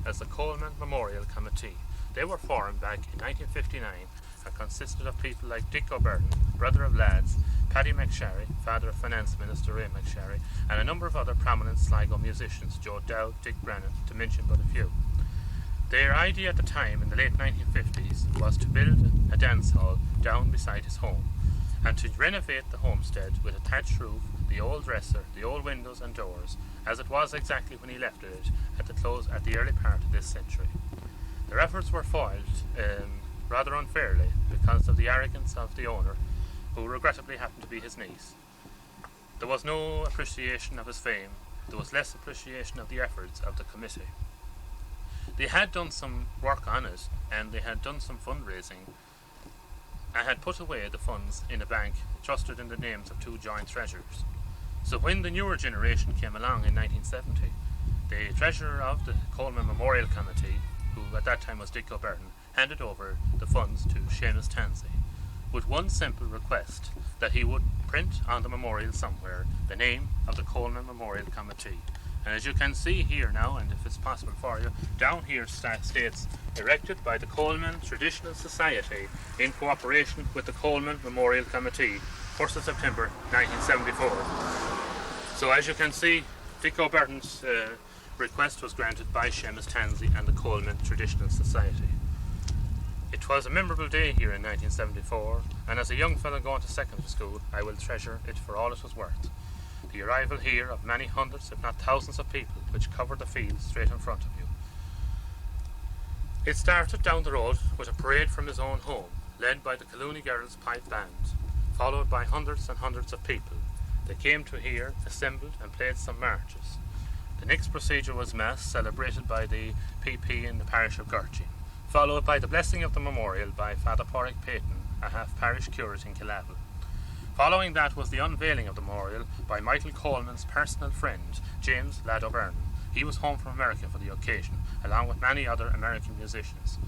as the Coleman Memorial Committee. They were formed back in 1959 and consisted of people like Dick O'Byrne, brother of lads, Paddy McSherry, father of Finance Minister Ray McSherry, and a number of other prominent Sligo musicians, Joe Dowd, Dick Brennan, to mention but a few. Their idea at the time, in the late 1950s, was to build a dance hall down beside his home and to renovate the homestead with a thatched roof, the old dresser, the old windows and doors, as it was exactly when he left it at the early part of this century. Their efforts were foiled rather unfairly because of the arrogance of the owner, who regrettably happened to be his niece. There was no appreciation of his fame. There was less appreciation of the efforts of the committee. They had done some work on it, and they had done some fundraising, and had put away the funds in a bank trusted in the names of two joint treasurers. So when the newer generation came along in 1970, the treasurer of the Coleman Memorial Committee, who at that time was Dick O'Byrne, handed over the funds to Seamus Tansey, with one simple request, that he would print on the memorial somewhere the name of the Coleman Memorial Committee. And as you can see here now, and if it's possible for you, down here states, erected by the Coleman Traditional Society in cooperation with the Coleman Memorial Committee, 1st of September 1974. So as you can see, Dick O'Byrne's request was granted by Seamus Tansey and the Coleman Traditional Society. It was a memorable day here in 1974, and as a young fellow going to secondary school, I will treasure it for all it was worth. The arrival here of many hundreds, if not thousands of people, which covered the fields straight in front of you. It started down the road with a parade from his own home, led by the Colooney Girls Pipe Band, followed by hundreds and hundreds of people. They came to here, assembled and played some marches. The next procedure was Mass, celebrated by the PP in the parish of Gurchy, followed by the blessing of the memorial by Father Porrick Payton, a half-parish curate in Killavel. Following that was the unveiling of the memorial by Michael Coleman's personal friend, James Lad O'Byrne. He was home from America for the occasion, along with many other American musicians.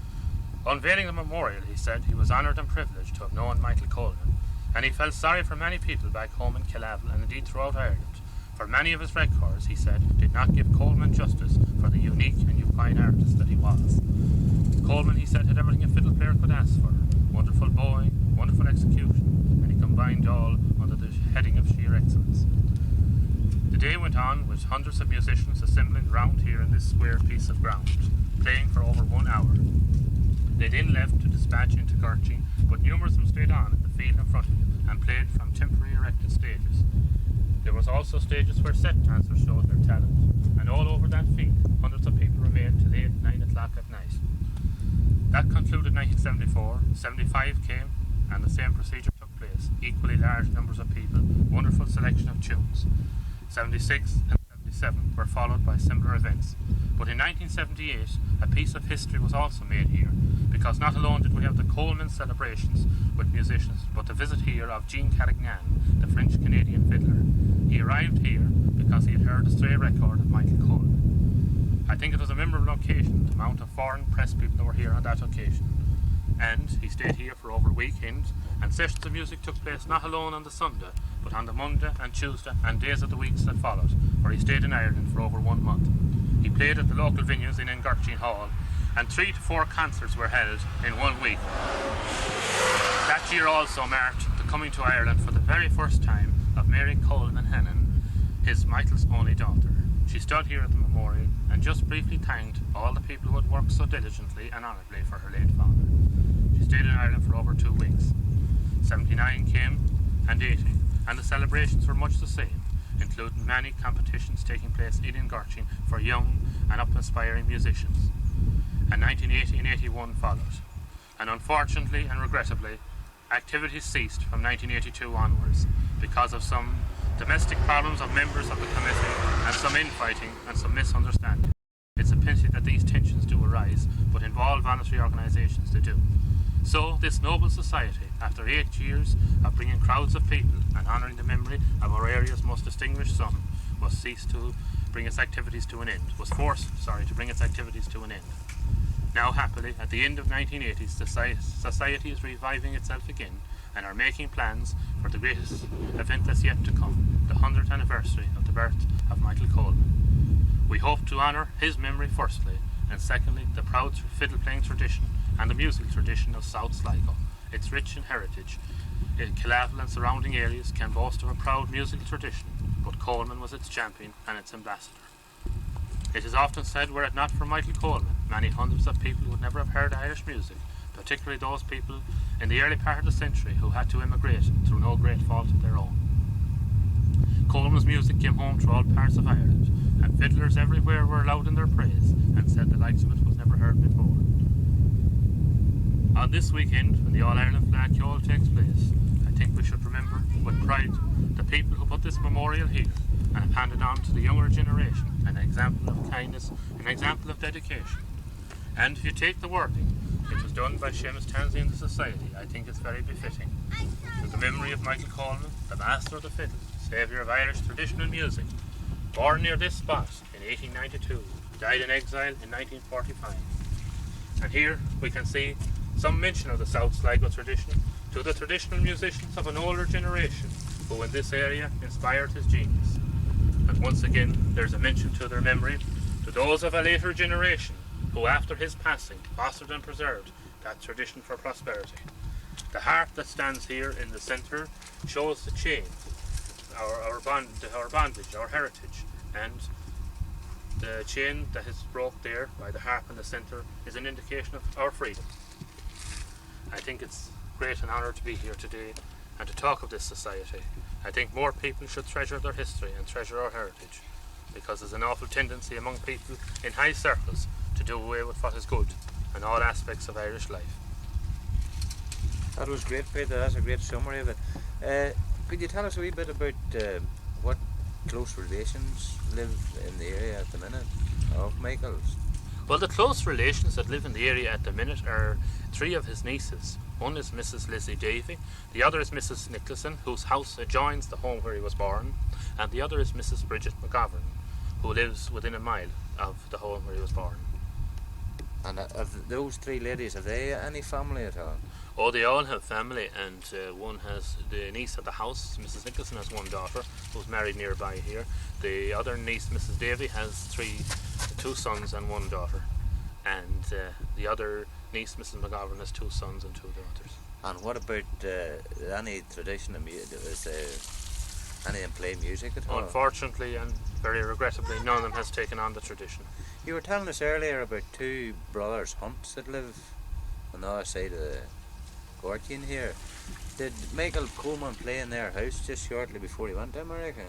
Unveiling the memorial, he said he was honoured and privileged to have known Michael Coleman, and he felt sorry for many people back home in Killavel and indeed throughout Ireland, for many of his records, he said, did not give Coleman justice for the unique and fine artist that he was. Coleman, he said, had everything a fiddle player could ask for: wonderful bowing, wonderful execution, and he combined all under the heading of sheer excellence. The day went on with hundreds of musicians assembling round here in this square piece of ground, playing for over 1 hour. They then left to dispatch into Gurchy, but numerous of them stayed on in the field in front of you and played from temporary erected stages. There was also stages where set dancers showed their talent, and all over that field, hundreds of people remained till 8, 9 o'clock at night. That concluded 1974. 75 came, and the same procedure took place. Equally large numbers of people, wonderful selection of tunes. 76 and 77 were followed by similar events. But in 1978, a piece of history was also made here, because not alone did we have the Coleman celebrations with musicians, but the visit here of Jean Carignan, the French-Canadian fiddler. He arrived here because he had heard a stray record of Michael Coleman. I think it was a memorable occasion, the amount of foreign press people that were here on that occasion. And he stayed here for over a weekend, and sessions of music took place not alone on the Sunday, but on the Monday and Tuesday and days of the weeks that followed, where he stayed in Ireland for over 1 month. He played at the local venues in Gurchy Hall, and 3 to 4 concerts were held in 1 week. That year also marked the coming to Ireland for the very first time of Mary Coleman Hannon, his Michael's only daughter. She stood here at the memorial and just briefly thanked all the people who had worked so diligently and honourably for her late father. She stayed in Ireland for over 2 weeks. 79 came, and 80, and the celebrations were much the same, including many competitions taking place in Gurchy for young and up-aspiring musicians. And 1980 and 81 followed. And unfortunately and regrettably, activities ceased from 1982 onwards because of some domestic problems of members of the committee and some infighting and some misunderstanding. It's a pity that these tensions do arise, but in all voluntary organisations they do. So this noble society, after 8 years of bringing crowds of people and honouring the memory of our area's most distinguished son, was forced to bring its activities to an end. Now happily, at the end of 1980s, the society is reviving itself again and are making plans for the greatest event that's yet to come, the 100th anniversary of the birth of Michael Coleman. We hope to honour his memory firstly, and secondly, the proud fiddle playing tradition and the musical tradition of South Sligo. It's rich in heritage. Killavel and surrounding areas can boast of a proud musical tradition, but Coleman was its champion and its ambassador. It is often said, were it not for Michael Coleman, many hundreds of people would never have heard Irish music, particularly those people in the early part of the century who had to emigrate through no great fault of their own. Coleman's music came home to all parts of Ireland, and fiddlers everywhere were loud in their praise and said the likes of it was never heard before. On this weekend, when the All-Ireland Fleadh Ceoil takes place, I think we should remember with pride the people who put this memorial here and have handed on to the younger generation an example of kindness, an example of dedication. And if you take the wording, it was done by Seamus Tansey in the Society, I think it's very befitting. To the memory of Michael Coleman, the master of the fiddle, saviour of Irish traditional music, born near this spot in 1892, died in exile in 1945. And here we can see some mention of the South Sligo tradition to the traditional musicians of an older generation who in this area inspired his genius. And once again there's a mention to their memory to those of a later generation who after his passing fostered and preserved that tradition for prosperity. The harp that stands here in the centre shows the chain, our bondage, our heritage, and the chain that is broke there by the harp in the centre is an indication of our freedom. I think it's great and honour to be here today and to talk of this society. I think more people should treasure their history and treasure our heritage, because there's an awful tendency among people in high circles to do away with what is good in all aspects of Irish life. That was great, Peter. That's a great summary of it. Could you tell us a wee bit about what close relations live in the area at the minute of Michael's? Well, the close relations that live in the area at the minute are three of his nieces. One is Mrs. Lizzie Davy, the other is Mrs. Nicholson, whose house adjoins the home where he was born, and the other is Mrs. Bridget McGovern, who lives within a mile of the home where he was born. And of those three ladies, have they any family at all? Oh, they all have family, and one has the niece of the house, Mrs. Nicholson, has one daughter who's married nearby here. The other niece, Mrs. Davy, has two sons and one daughter, and the other niece, Mrs. McGovern, has 2 sons and 2 daughters. And what about any tradition of music? Is any of them play music at all? Unfortunately and very regrettably, none of them has taken on the tradition. You were telling us earlier about 2 brothers Hunts that live on the other side of the Gortine here. Did Michael Coleman play in their house just shortly before he went to America?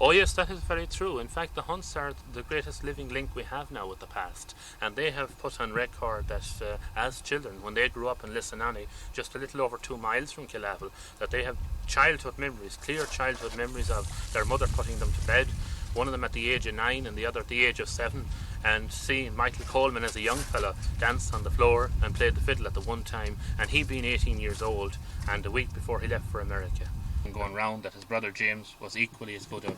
Oh yes, that is very true. In fact, the Hunts are the greatest living link we have now with the past, and they have put on record that as children, when they grew up in Lissanani, just a little over 2 miles from Killavel, that they have childhood memories, clear childhood memories of their mother putting them to bed, one of them at the age of 9 and the other at the age of 7, and seeing Michael Coleman as a young fella dance on the floor and play the fiddle at the one time, and he being 18 years old and a week before he left for America. And going round that his brother James was equally as good a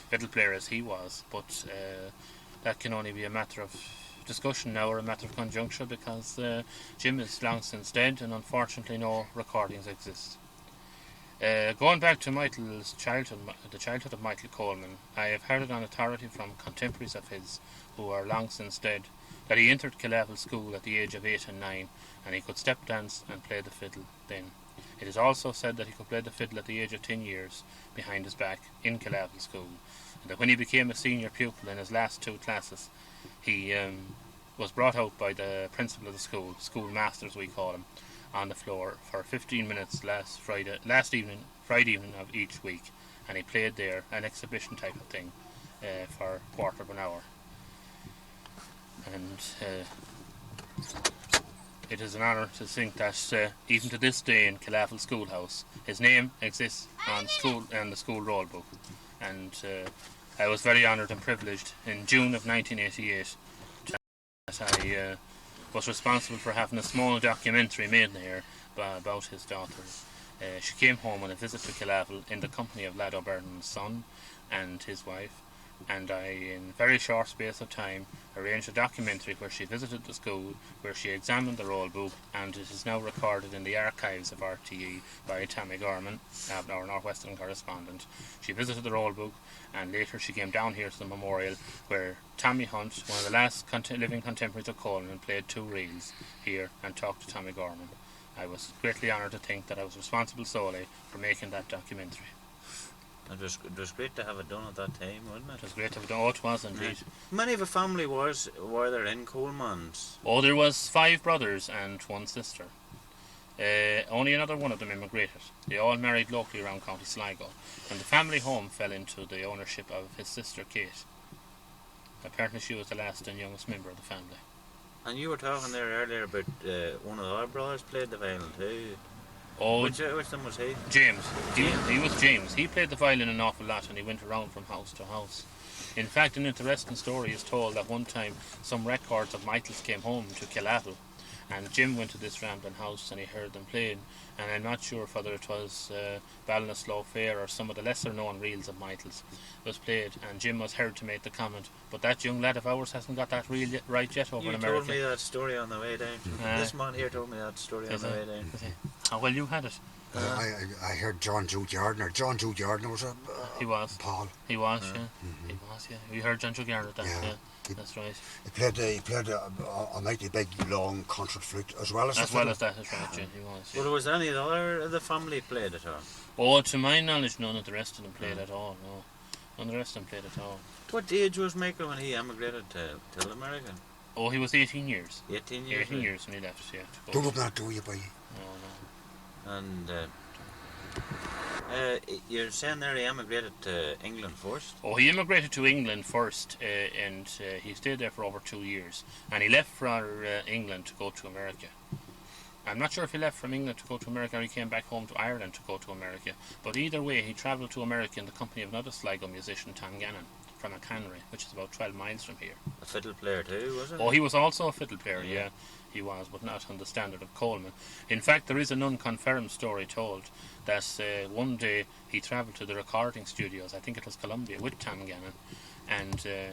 fiddle player as he was, but that can only be a matter of discussion now, or a matter of conjuncture, because Jim is long since dead and unfortunately no recordings exist. Going back to Michael's childhood, the childhood of Michael Coleman, I have heard it on authority from contemporaries of his who are long since dead, that he entered Killavel School at the age of 8 and 9, and he could step dance and play the fiddle then. It is also said that he could play the fiddle at the age of 10 years behind his back in Killavel School, and that when he became a senior pupil in his last 2 classes, he was brought out by the principal of the school, schoolmaster as we call him, on the floor for 15 minutes Friday evening of each week, and he played there, an exhibition type of thing, for a quarter of an hour. And it is an honour to think that even to this day in Killavel Schoolhouse, his name exists on the school roll book. And I was very honoured and privileged in June of 1988 that I was responsible for having a small documentary made there about his daughter. She came home on a visit to Killavel in the company of Lad O'Byrne's son and his wife, and I, in a very short space of time, arranged a documentary where she visited the school, where she examined the roll book, and it is now recorded in the archives of RTE by Tammy Gorman, our Northwestern correspondent. She visited the roll book, and later she came down here to the memorial, where Tommy Hunt, one of the last living contemporaries of Coleman, played 2 reels here and talked to Tommy Gorman. I was greatly honoured to think that I was responsible solely for making that documentary. It was great to have it done at that time, wasn't it? It was great to have done. Oh, it was indeed. Many of the family were there in Coleman's? Oh, there was 5 brothers and 1 sister. Only another one of them immigrated. They all married locally around County Sligo, and the family home fell into the ownership of his sister Kate. Apparently she was the last and youngest member of the family. And you were talking there earlier about one of the other brothers played the violin too. Oh, which one was he? James. He was James. He played the violin an awful lot, and he went around from house to house. In fact, an interesting story is told that one time some records of Michael's came home to Killatle, and Jim went to this rambling house and he heard them playing, and I'm not sure whether it was Ballinasloe Fair or some of the lesser known reels of Michael's was played, and Jim was heard to make the comment, but that young lad of ours hasn't got that reel right yet over in America. You told me that story on the way down. This man here told me that story on the way down. How well you had it? I heard John Jude Gardner. John Jude Gardner was he was. Paul. He was, yeah. Mm-hmm. He was, yeah. You heard John Jude Gardner that, yeah. That's right. He played a mighty big, long concert flute as well as that. That's right, yeah. He was. Yeah. Well, was any other of the family played at all? Oh, to my knowledge, none of the rest of them played at all. No, none of the rest of them played at all. What age was Michael when he emigrated to America? Oh, he was 18 years. 18 years. 18 years when he left. Yeah. Don't look that, do you, boy? No. And you're saying there he emigrated to England first? Oh, he immigrated to England first, and he stayed there for over 2 years. And he left for England to go to America. I'm not sure if he left from England to go to America or he came back home to Ireland to go to America. But either way, he travelled to America in the company of another Sligo musician, Tom Gannon, from a cannery, which is about 12 miles from here. A fiddle player too, was it? Oh, he was also a fiddle player, yeah. He was, but not on the standard of Coleman. In fact, there is an unconfirmed story told that one day he travelled to the recording studios, I think it was Columbia, with Tom Gannon, and the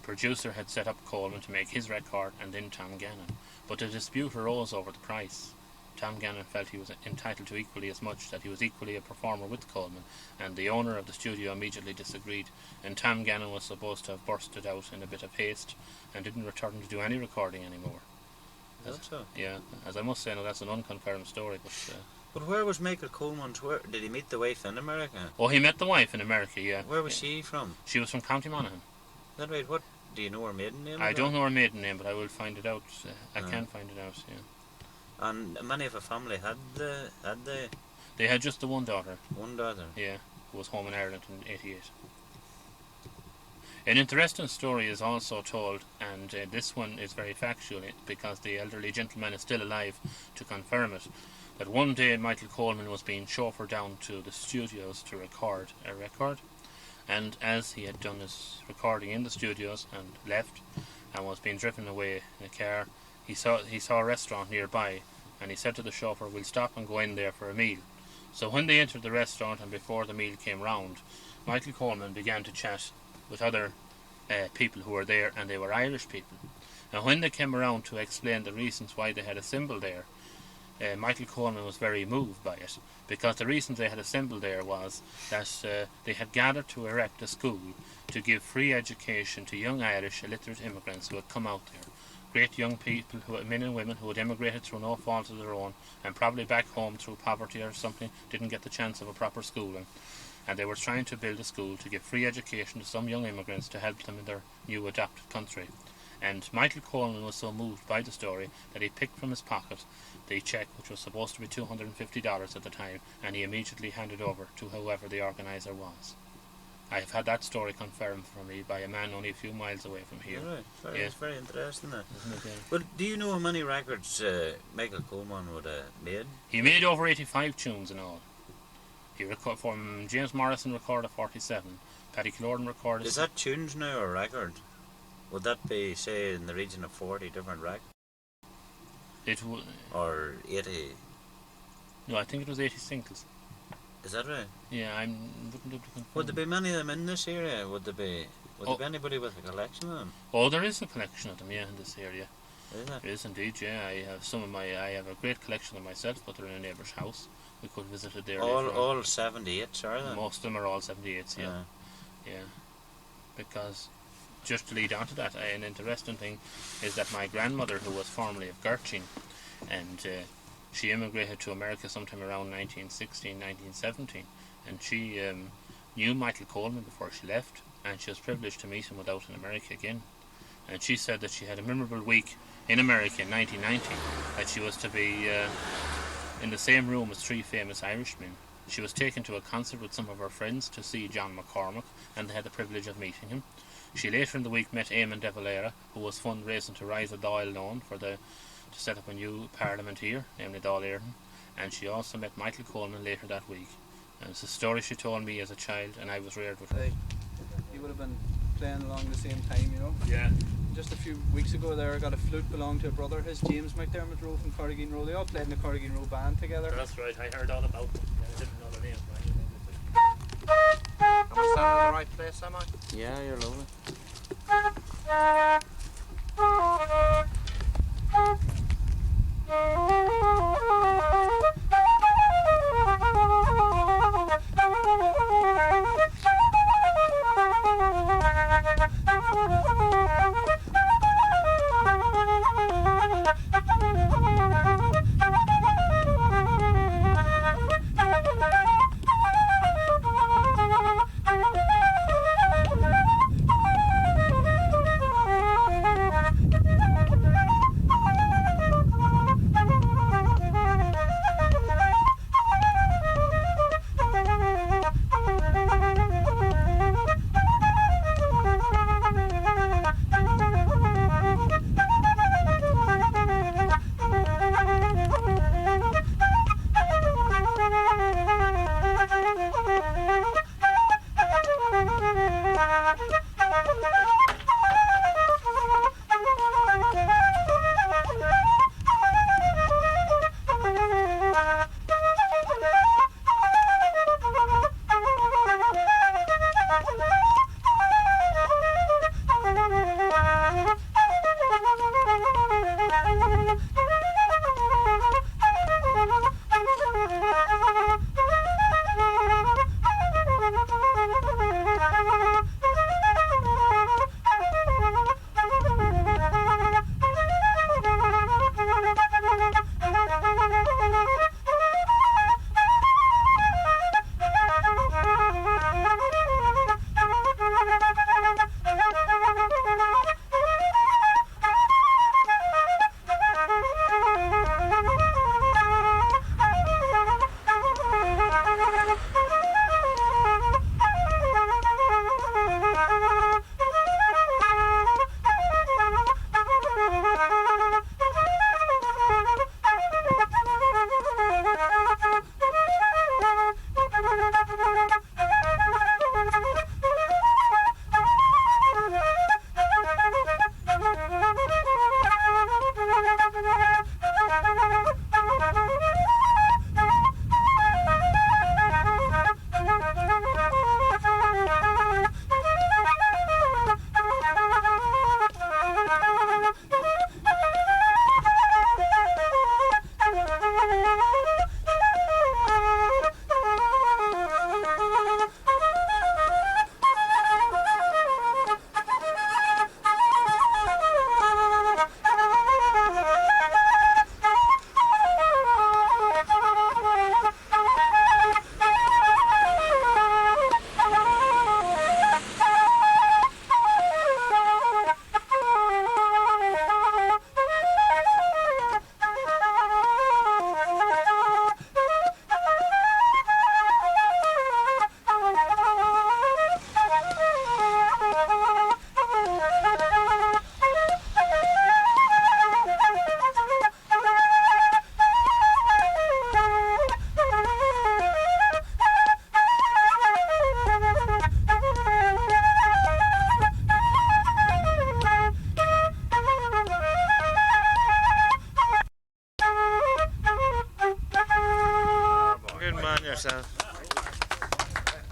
producer had set up Coleman to make his record and then Tom Gannon. But a dispute arose over the price. Tom Gannon felt he was entitled to equally as much, that he was equally a performer with Coleman, and the owner of the studio immediately disagreed, and Tom Gannon was supposed to have bursted out in a bit of haste and didn't return to do any recording anymore. So? Yeah, as I must say, now that's an unconfirmed story, but... But where was Michael Coleman? Did he meet the wife in America? Oh, he met the wife in America, yeah. Where was she from? She was from County Monaghan. Is that right? What, do you know her maiden name? I don't know her maiden name, but I will find it out. I can find it out, yeah. And many of the family had they? They had just the one daughter. One daughter? Yeah, who was home in Ireland in 88. An interesting story is also told, and this one is very factual because the elderly gentleman is still alive to confirm it, that one day Michael Coleman was being chauffeured down to the studios to record a record, and as he had done his recording in the studios and left and was being driven away in a car, he saw a restaurant nearby, and he said to the chauffeur, "We'll stop and go in there for a meal." So when they entered the restaurant and before the meal came round, Michael Coleman began to chat with other people who were there, and they were Irish people. And when they came around to explain the reasons why they had assembled there, Michael Coleman was very moved by it, because the reason they had assembled there was that they had gathered to erect a school to give free education to young Irish illiterate immigrants who had come out there. Great young people, men and women who had emigrated through no fault of their own, and probably back home through poverty or something, didn't get the chance of a proper schooling. And they were trying to build a school to give free education to some young immigrants to help them in their new adopted country. And Michael Coleman was so moved by the story that he picked from his pocket the cheque, which was supposed to be $250 at the time, and he immediately handed over to whoever the organiser was. I have had that story confirmed for me by a man only a few miles away from here. Right, it's very interesting that. But do you know how many records Michael Coleman would have made? He made over 85 tunes in all. He from James Morrison recorded 47, Paddy Clorden recorded... Is that tunes now or record? Would that be, say, in the region of 40 different records? It would... Or 80? No, I think it was 80 singles. Is that right? Yeah, I wouldn't be able to confirm. Would there be many of them in this area? Would there be... Would there be anybody with a collection of them? Oh, there is a collection of them, yeah, in this area. Is there? There is indeed, yeah. I have a great collection of myself, but they're in a neighbour's house. We could visit it there later on. All 78s, are they? Most of them are all 78s, yeah. Yeah. Because, just to lead on to that, an interesting thing is that my grandmother, who was formerly of Gertrude, and she immigrated to America sometime around 1916, 1917, and she knew Michael Coleman before she left, and she was privileged to meet him without in America again. And she said that she had a memorable week in America in 1990, that she was to be in the same room as three famous Irishmen. She was taken to a concert with some of her friends to see John McCormack, and they had the privilege of meeting him. She later in the week met Eamon de Valera, who was fundraising to raise a Dáil loan to set up a new parliament here, namely Dáil Éireann, and she also met Michael Coleman later that week. And it's a story she told me as a child, and I was reared with her. He would have been playing along the same time, you know. Yeah. Just a few weeks ago there, I got a flute belonged to a brother, his James McDermott Rowe from Corrigan Row. They all played in the Corrigan Row band together. That's right, I heard all about them. Yeah, I didn't know their names, right? Am I standing in the right place, am I? Yeah, you're lovely.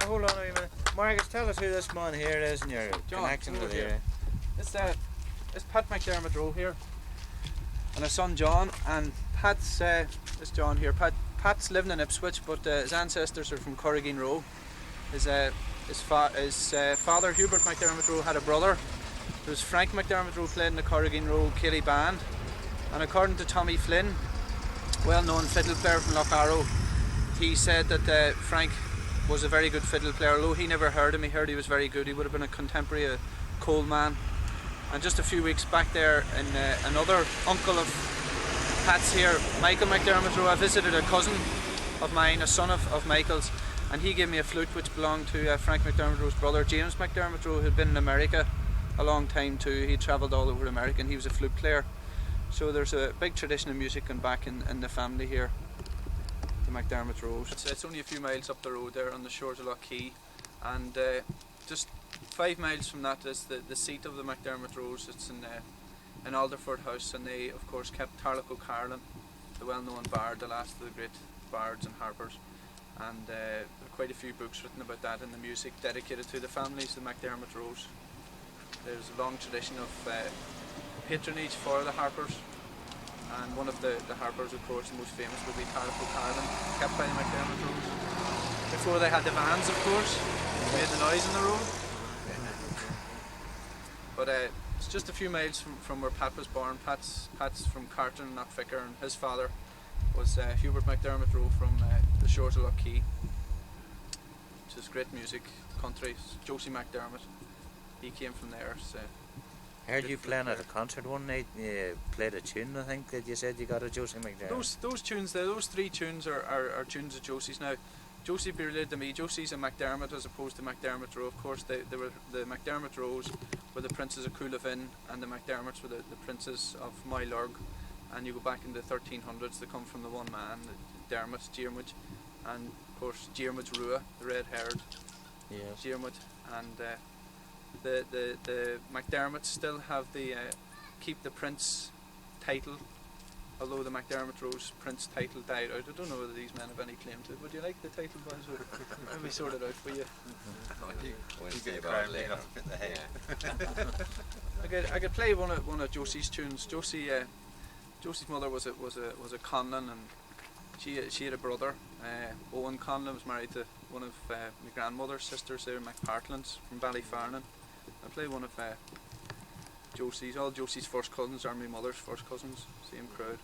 Hold on a minute. Marcus, tell us who this man here is and your John, connection over with the here. area. It's Pat McDermott Rowe here, and his son John. And Pat's is John here. Pat's living in Ipswich, but his ancestors are from Corrigan Rowe. His father Hubert McDermott Rowe had a brother. There was Frank McDermott Rowe, played in the Corrigan Rowe Cayley band. And according to Tommy Flynn, well-known fiddle player from Lougharrow, he said that Frank was a very good fiddle player. Although he never heard him, he heard he was very good. He would have been a contemporary of Coleman. And just a few weeks back there, in another uncle of Pat's here, Michael McDermott Rowe, I visited a cousin of mine, a son of Michael's, and he gave me a flute which belonged to Frank McDermott Rowe's brother, James McDermott Rowe, who had been in America a long time too. He travelled all over America and he was a flute player. So there's a big tradition of music going back in the family here, the McDermott Rows. It's only a few miles up the road there on the shores of Lough Key, and just 5 miles from that is the seat of the McDermott Rows. It's in Alderford House, and they of course kept Tarlac O'Carlin, the well-known bard, the last of the great bards and harpers, and there are quite a few books written about that and the music dedicated to the families of the McDermott Rows. There's a long tradition of patronage for the harpers, and one of the harpers, of course, the most famous would be Tarlac O'Carlin, kept by the McDermott Rows. Before they had the vans, of course, made the noise in the road. But it's just a few miles from where Pat was born. Pat's from Carton and Knockficker, and his father was Hubert McDermott Rowe from the shores of Lough Key, which is great music, country. Josie McDermott, he came from there. So I heard you playing at a concert one night. You played a tune, I think, that you said you got a Josie McDermott. Those tunes there, those 3 tunes are tunes of Josie's. Now, Josie be related to me. Josie's a McDermott as opposed to McDermott Rowe. Of course, they were the McDermott Rows were the princes of Coolevin, and the McDermotts were the princes of Moylurg. And you go back in the 1300s, they come from the one man, the Dermot, Diarmuid, and of course Diarmuid's Rua, the red-haired Diarmuid, and the McDermotts still have the keep the prince title, although the McDermott Rowe's prince title died out. I don't know whether these men have any claim to it. Would you like the title, boys? Let me sort it out for you. I could play one of Josie's tunes. Josie's mother was a Conlon, and she had a brother. Owen Conlon was married to one of my grandmother's sisters there, McPartlands from Ballyfarnan. I play one of Josie's. All Josie's first cousins are my mother's first cousins, same crowd.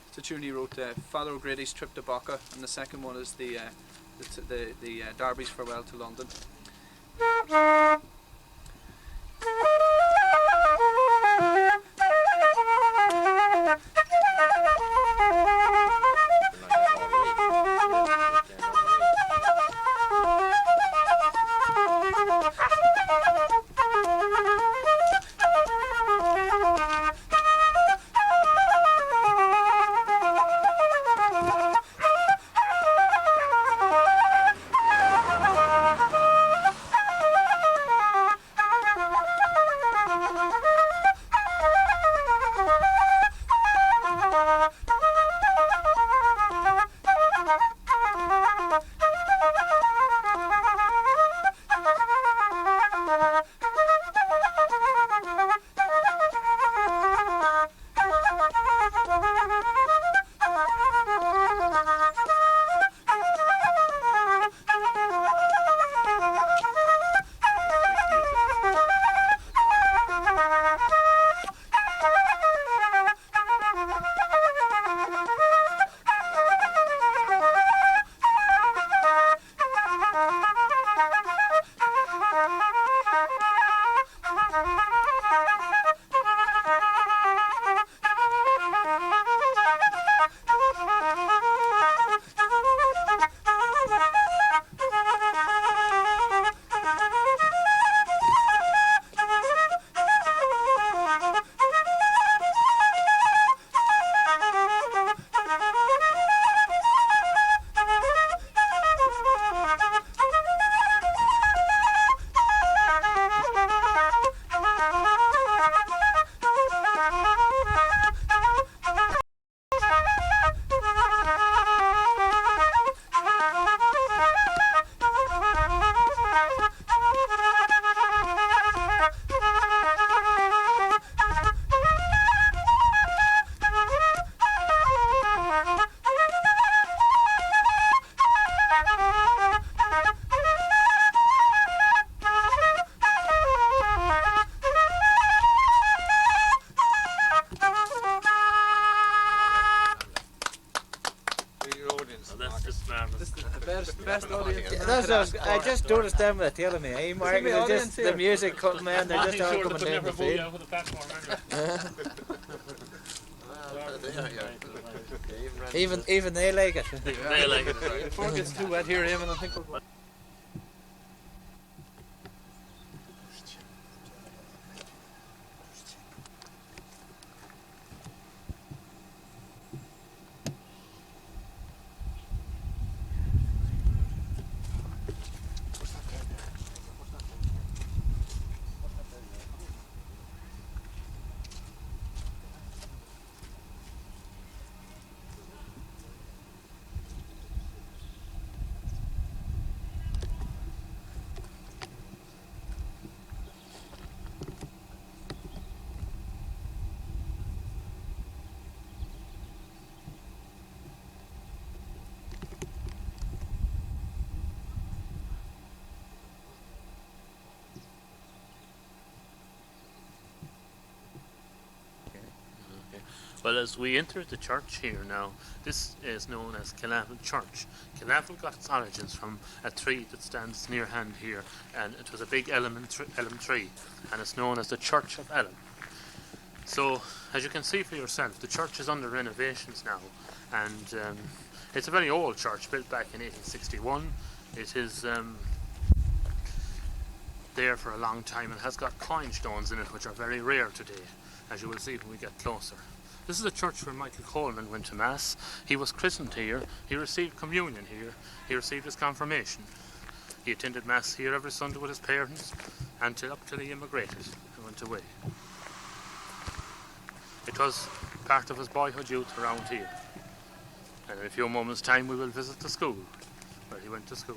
It's a tune he wrote, Father O'Grady's Trip to Boca, and the second one is the Derby's Farewell to London. Best audience. I just noticed them with the tail of me. Hey, Mark, the it's audience just here. the music cutting, man. They're just all coming down the field. Over the platform anyway. Even they like it. They like it. Before it gets too wet here, Eamon, I think we're... Well, as we enter the church here now, this is known as Cayley Church. Cayley got its origins from a tree that stands near hand here, and it was a big elm tree, and it's known as the Church of Elm. So, as you can see for yourself, the church is under renovations now, and it's a very old church, built back in 1861. It is there for a long time and has got coin stones in it, which are very rare today, as you will see when we get closer. This is a church where Michael Coleman went to Mass. He was christened here, he received communion here, he received his confirmation. He attended Mass here every Sunday with his parents, and up till he immigrated and went away. It was part of his boyhood youth around here. And in a few moments' time we will visit the school, where he went to school.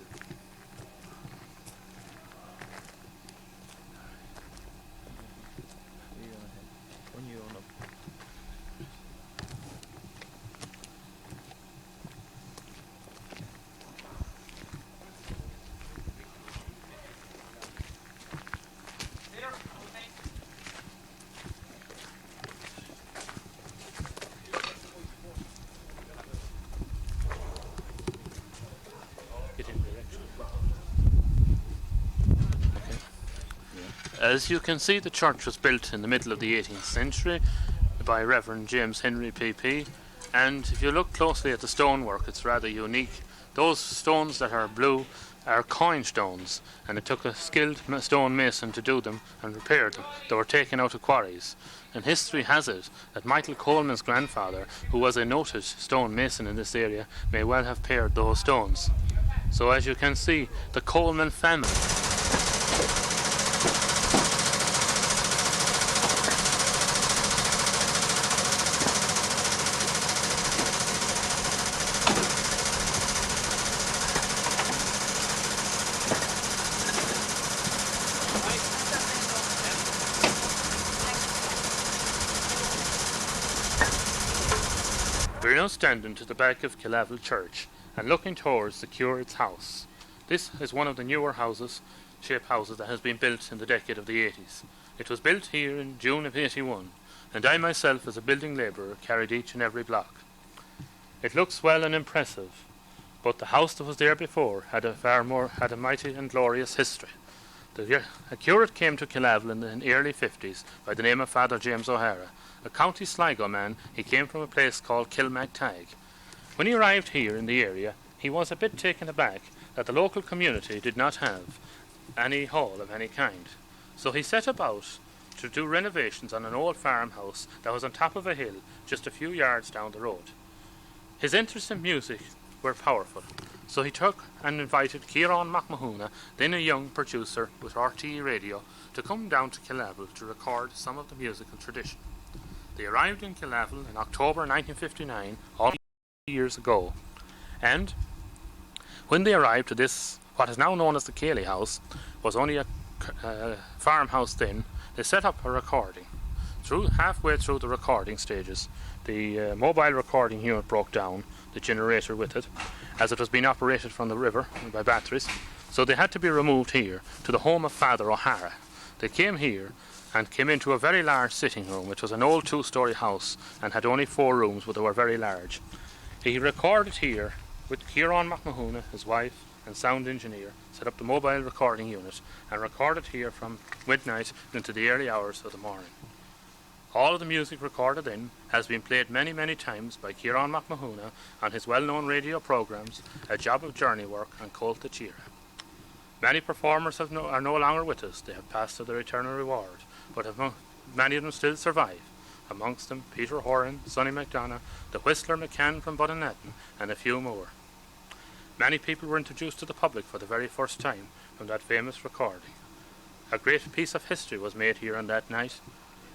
As you can see, the church was built in the middle of the 18th century by Reverend James Henry PP, and if you look closely at the stonework, it's rather unique. Those stones that are blue are coin stones, and it took a skilled stonemason to do them and repair them. They were taken out of quarries, and history has it that Michael Coleman's grandfather, who was a noted stonemason in this area, may well have paired those stones. So as you can see, the Coleman family We're now standing to the back of Cayley Church and looking towards the curate's house. This is one of the newer shaped houses that has been built in the decade of the 80s. It was built here in June of 81, and I myself as a building labourer carried each and every block. It looks well and impressive, but the house that was there before had a mighty and glorious history. A curate came to Cayley in the early 50s by the name of Father James O'Hara. A County Sligo man, he came from a place called Kilmactag. When he arrived here in the area, he was a bit taken aback that the local community did not have any hall of any kind. So he set about to do renovations on an old farmhouse that was on top of a hill just a few yards down the road. His interest in music were powerful, so he took and invited Kieran McMahona, then a young producer with RTE Radio, to come down to Cayley to record some of the musical tradition. They arrived in Cayley in October 1959, all years ago, and when they arrived to this, what is now known as the Cayley House, was only a farmhouse then, they set up a recording. Halfway through the recording stages, the mobile recording unit broke down, the generator with it, as it was being operated from the river by batteries, so they had to be removed here to the home of Father O'Hara. They came here and came into a very large sitting room, which was an old two-storey house and had only 4 rooms, but they were very large. He recorded here with Kieran McMahona, his wife and sound engineer, set up the mobile recording unit and recorded here from midnight into the early hours of the morning. All of the music recorded in has been played many, many times by Kieran McMahona on his well-known radio programmes A Job of Journey Work and Colt the Cheer. Many performers are no longer with us. They have passed to their eternal reward, but many of them still survive. Amongst them Peter Horan, Sonny McDonough, the Whistler McCann from Buddinetton, and a few more. Many people were introduced to the public for the very first time from that famous recording. A great piece of history was made here on that night,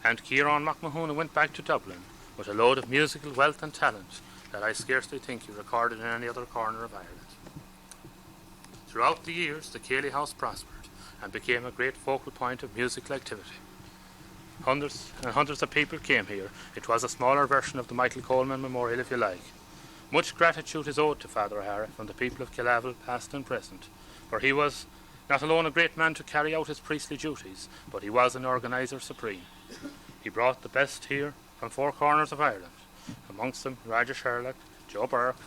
and Kieran McMahona went back to Dublin with a load of musical wealth and talent that I scarcely think he recorded in any other corner of Ireland. Throughout the years, the Cayley House prospered and became a great focal point of musical activity. Hundreds and hundreds of people came here. It was a smaller version of the Michael Coleman Memorial, if you like. Much gratitude is owed to Father O'Hara from the people of Killavel, past and present, for he was not alone a great man to carry out his priestly duties, but he was an organiser supreme. He brought the best here from four corners of Ireland, amongst them Roger Sherlock, Joe Burke,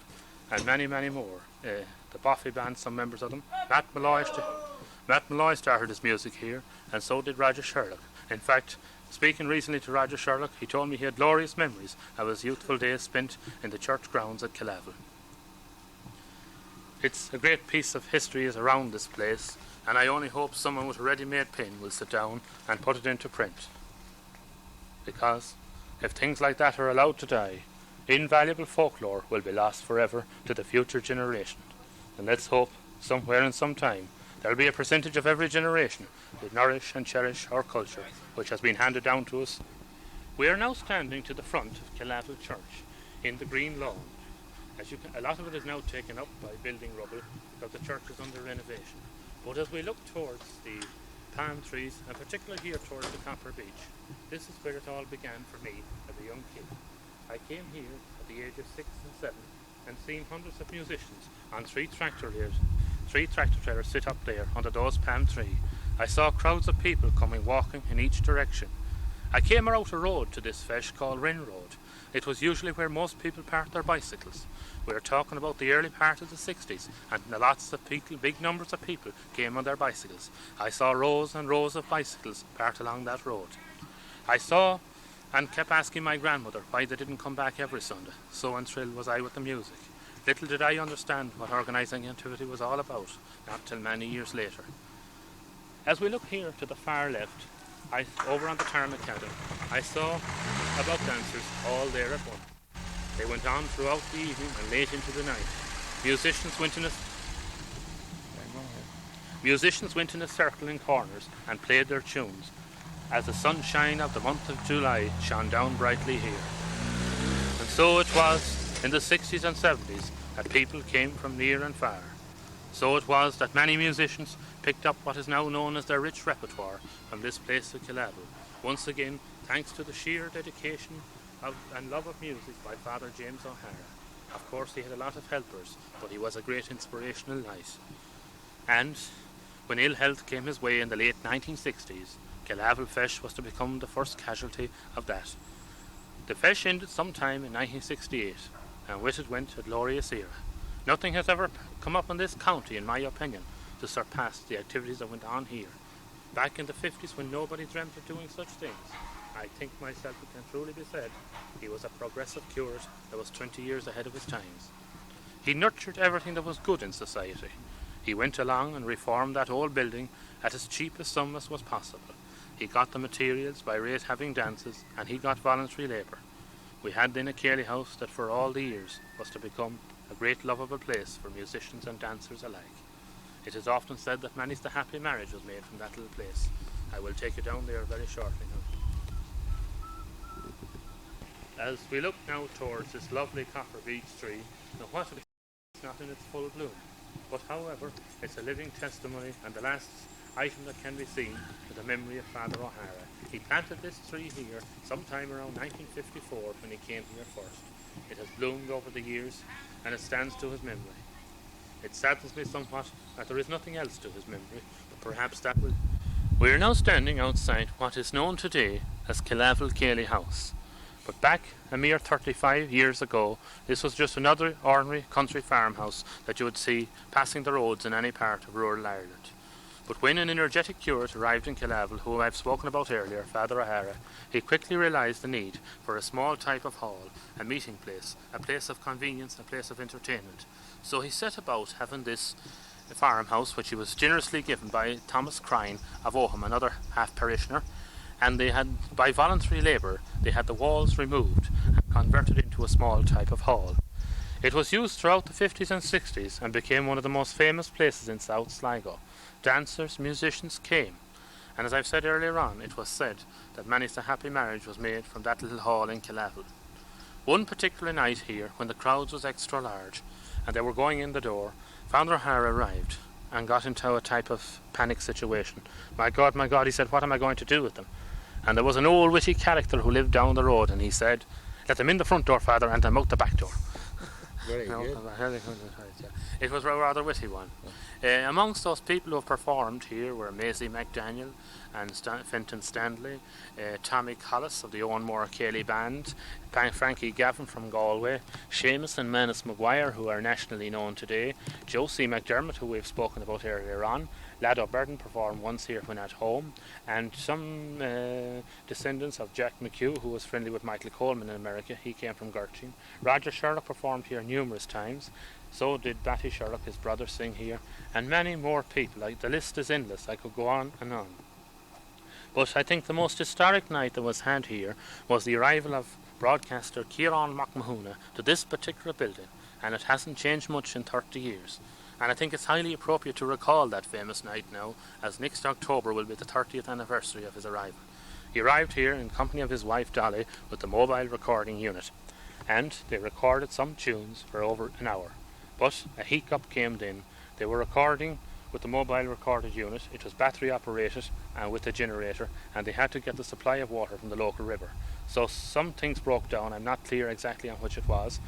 and many, many more. The Boffey Band, some members of them. Matt Malloy started his music here, and so did Roger Sherlock. In fact, speaking recently to Roger Sherlock, he told me he had glorious memories of his youthful days spent in the church grounds at Killavel. It's a great piece of history is around this place, and I only hope someone with a ready-made pen will sit down and put it into print. Because if things like that are allowed to die, invaluable folklore will be lost forever to the future generation. And let's hope, somewhere and sometime, there will be a percentage of every generation to nourish and cherish our culture, which has been handed down to us. We are now standing to the front of Killavel Church, in the green lawn. A lot of it is now taken up by building rubble, because the church is under renovation. But as we look towards the palm trees, and particularly here towards the Copper Beach, this is where it all began for me as a young kid. I came here at the age of 6 and 7 and seen hundreds of musicians on three tractor trailers sit up there under those palm trees. I saw crowds of people coming walking in each direction. I came out a road to this fesh called Wren Road. It was usually where most people parked their bicycles. We are talking about the early part of the 60s, and lots of people, big numbers of people, came on their bicycles. I saw rows and rows of bicycles parked along that road. I saw and kept asking my grandmother why they didn't come back every Sunday. So enthralled was I with the music. Little did I understand what organising activity was all about, not till many years later. As we look here to the far left, over on the Tarmac Academy, I saw about dancers all there at once. They went on throughout the evening and late into the night. Musicians went in a circle in corners and played their tunes, as the sunshine of the month of July shone down brightly here. And so it was in the 60s and 70s that people came from near and far. So it was that many musicians picked up what is now known as their rich repertoire from this place of Killavel. Once again, thanks to the sheer dedication and love of music by Father James O'Hara. Of course, he had a lot of helpers, but he was a great inspirational light. And when ill health came his way in the late 1960s, Killavel Fesh was to become the first casualty of that. The Fesh ended sometime in 1968, and with it went a glorious era. Nothing has ever come up in this county, in my opinion, to surpass the activities that went on here. Back in the 50s, when nobody dreamt of doing such things, I think myself it can truly be said he was a progressive curate that was 20 years ahead of his times. He nurtured everything that was good in society. He went along and reformed that old building at as cheap a sum as was possible. He got the materials by having dances, and he got voluntary labour. We had then a Cayley House that for all the years was to become a great lovable place for musicians and dancers alike. It is often said that many's the happy marriage was made from that little place. I will take you down there very shortly now. As we look now towards this lovely Copper Beech tree, now what it is, it's not in its full bloom, but however, it's a living testimony and the last item that can be seen to the memory of Father O'Hara. He planted this tree here sometime around 1954 when he came here first. It has bloomed over the years and it stands to his memory. It saddens me somewhat that there is nothing else to his memory, but perhaps that will... We are now standing outside what is known today as Killavel Cayley House. But back a mere 35 years ago, this was just another ordinary country farmhouse that you would see passing the roads in any part of rural Ireland. But when an energetic curate arrived in Killavel, whom I've spoken about earlier, Father O'Hara, he quickly realised the need for a small type of hall, a meeting place, a place of convenience, a place of entertainment. So he set about having this farmhouse, which he was generously given by Thomas Crine of Ogham, another half-parishioner, and they had, by voluntary labour, they had the walls removed and converted into a small type of hall. It was used throughout the 50s and 60s and became one of the most famous places in South Sligo. Dancers, musicians came, and as I've said earlier on, it was said that many's a happy marriage was made from that little hall in Killavel. One particular night here, when the crowds was extra large and they were going in the door, Father O'Hara arrived and got into a type of panic situation. My God, he said, what am I going to do with them? And there was an old witty character who lived down the road, and he said, let them in the front door, Father, and them out the back door. Very good. It was a rather witty one. Amongst those people who have performed here were Josie McDermott and Fenton Stanley, Tommy Collis of the Owen Moore Cayley Band, Frankie Gavin from Galway, Seamus and Manus Maguire, who are nationally known today, Josie McDermott, who we've spoken about earlier on, Lad O'Burden performed once here when at home, and some descendants of Jack McHugh, who was friendly with Michael Coleman in America. He came from Gertrude. Roger Sherlock performed here numerous times. So did Batty Sherlock, his brother, sing here, and many more people. The list is endless. I could go on and on. But I think the most historic night that was had here was the arrival of broadcaster Ciarán McMahuna to this particular building, and it hasn't changed much in 30 years. And I think it's highly appropriate to recall that famous night now, as next October will be the 30th anniversary of his arrival. He arrived here in company of his wife Dolly with the mobile recording unit, and they recorded some tunes for over an hour. But a hiccup came in. They were recording with the mobile recorded unit. It was battery operated and with a generator, and they had to get the supply of water from the local river. So some things broke down. I'm not clear exactly on which it was,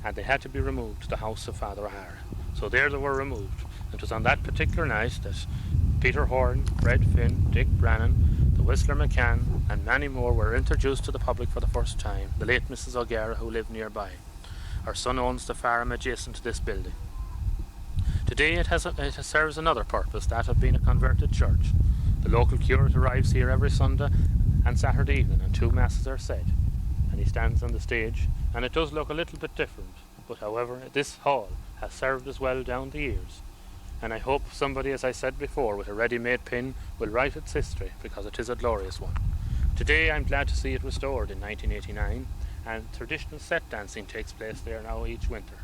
and they had to be removed to the house of Father O'Hara. So there they were removed. It was on that particular night that Peter Horn, Fred Finn, Dick Brannan, the Whistler McCann, and many more were introduced to the public for the first time. The late Mrs. O'Gara, who lived nearby. Our son owns the farm adjacent to this building. Today it serves another purpose, that of being a converted church. The local curate arrives here every Sunday and Saturday evening, and 2 masses are said, and he stands on the stage, and it does look a little bit different, but however this hall has served us well down the years, and I hope somebody, as I said before, with a ready-made pen will write its history, because it is a glorious one. Today I'm glad to see it restored in 1989, and traditional set dancing takes place there now each winter.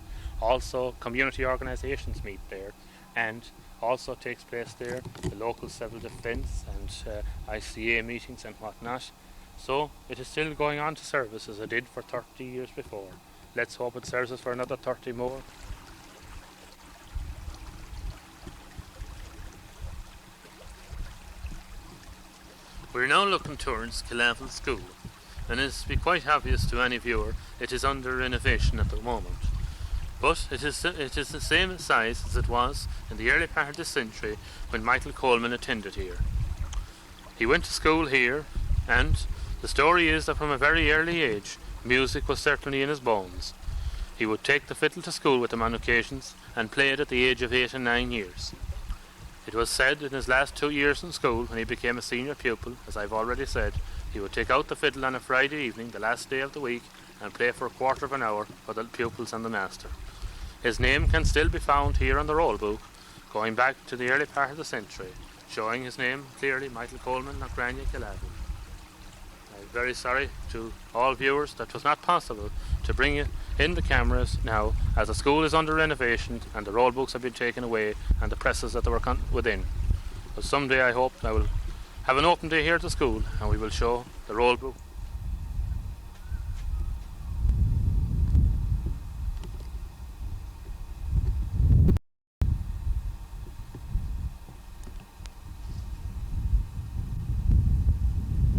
Also community organisations meet there, and also takes place there the local civil defence and ICA meetings and whatnot. So it is still going on to service as it did for 30 years before. Let's hope it serves us for another 30 more. We're now looking towards Killavel School, and as will be quite obvious to any viewer, it is under renovation at the moment. But it is the same size as it was in the early part of the century when Michael Coleman attended here. He went to school here, and the story is that from a very early age, music was certainly in his bones. He would take the fiddle to school with him on occasions and play it at the age of 8 and 9 years. It was said in his last 2 years in school, when he became a senior pupil, as I've already said, he would take out the fiddle on a Friday evening, the last day of the week, and play for a quarter of an hour for the pupils and the master. His name can still be found here on the roll book, going back to the early part of the century, showing his name clearly, Michael Coleman, Knockgrania, Killavel. I'm very sorry to all viewers that it was not possible to bring it in the cameras now, as the school is under renovation and the roll books have been taken away and the presses that they were within. But someday I hope I will have an open day here at the school and we will show the roll book.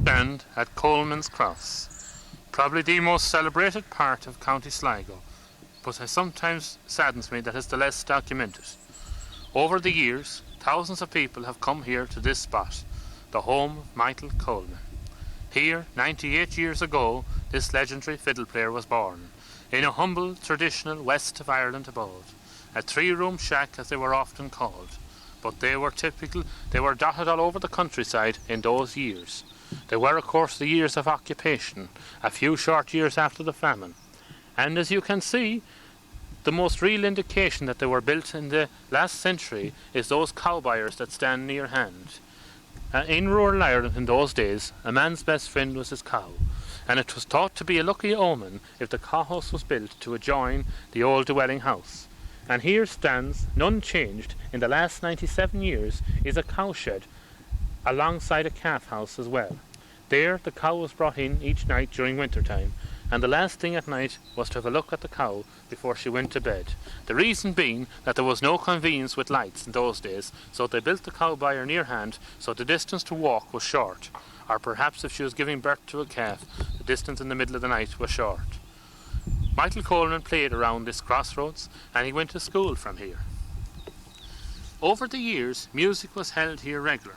Stand at Coleman's Cross, probably the most celebrated part of County Sligo, but it sometimes saddens me that it's the less documented. Over the years, thousands of people have come here to this spot, the home of Michael Coleman. Here, 98 years ago, this legendary fiddle player was born, in a humble, traditional west of Ireland abode, a three-room shack as they were often called. But they were dotted all over the countryside in those years. They were, of course, the years of occupation, a few short years after the famine. And as you can see, the most real indication that they were built in the last century is those cow byres that stand near hand. In rural Ireland in those days, a man's best friend was his cow, and it was thought to be a lucky omen if the cow house was built to adjoin the old dwelling house. And here stands, none changed, in the last 97 years, is a cow shed alongside a calf house as well. There the cow was brought in each night during winter time, and the last thing at night was to have a look at the cow before she went to bed. The reason being that there was no convenience with lights in those days, so they built the cow byre near hand, so the distance to walk was short, or perhaps if she was giving birth to a calf, the distance in the middle of the night was short. Michael Coleman played around this crossroads, and he went to school from here. Over the years, music was held here regular.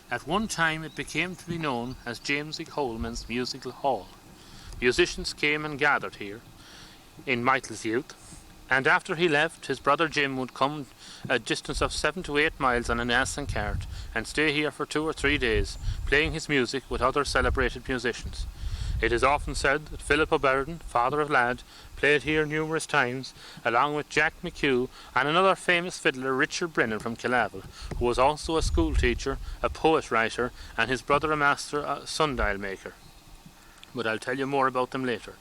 At one time it became to be known as Josie Coleman's Musical Hall. Musicians came and gathered here in Michael's youth, and after he left, his brother Jim would come a distance of 7 to 8 miles on an ass and cart and stay here for 2 or 3 days, playing his music with other celebrated musicians. It is often said that Philip O'Byrne, father of Lad, played here numerous times, along with Jack McHugh and another famous fiddler, Richard Brennan from Killavel, who was also a school teacher, a poet writer, and his brother a master sundial maker. But I'll tell you more about them later.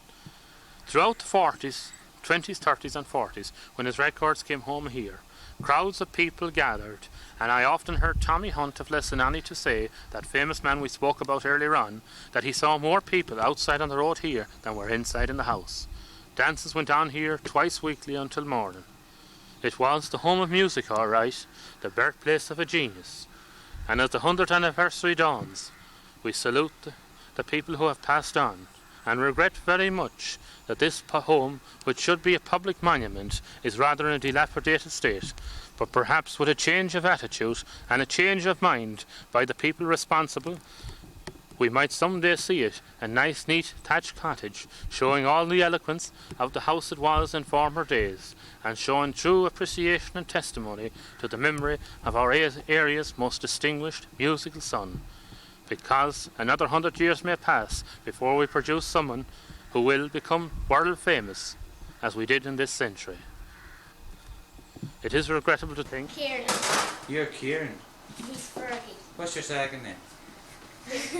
Throughout the 40s, 20s, 30s and 40s, when his records came home here, crowds of people gathered, and I often heard Tommy Hunt of Lessanani to say, that famous man we spoke about earlier on, that he saw more people outside on the road here than were inside in the house. Dances went on here twice weekly until morning. It was the home of music, all right, the birthplace of a genius. And as the 100th anniversary dawns, we salute the people who have passed on, and regret very much that this home, which should be a public monument, is rather in a dilapidated state, but perhaps with a change of attitude and a change of mind by the people responsible, we might someday see it, a nice neat thatched cottage, showing all the eloquence of the house it was in former days, and showing true appreciation and testimony to the memory of our area's most distinguished musical son. Because another 100 years may pass before we produce someone who will become world famous, as we did in this century. It is regrettable to think... Kieran. You're Kieran. He's Fergie. What's your second name?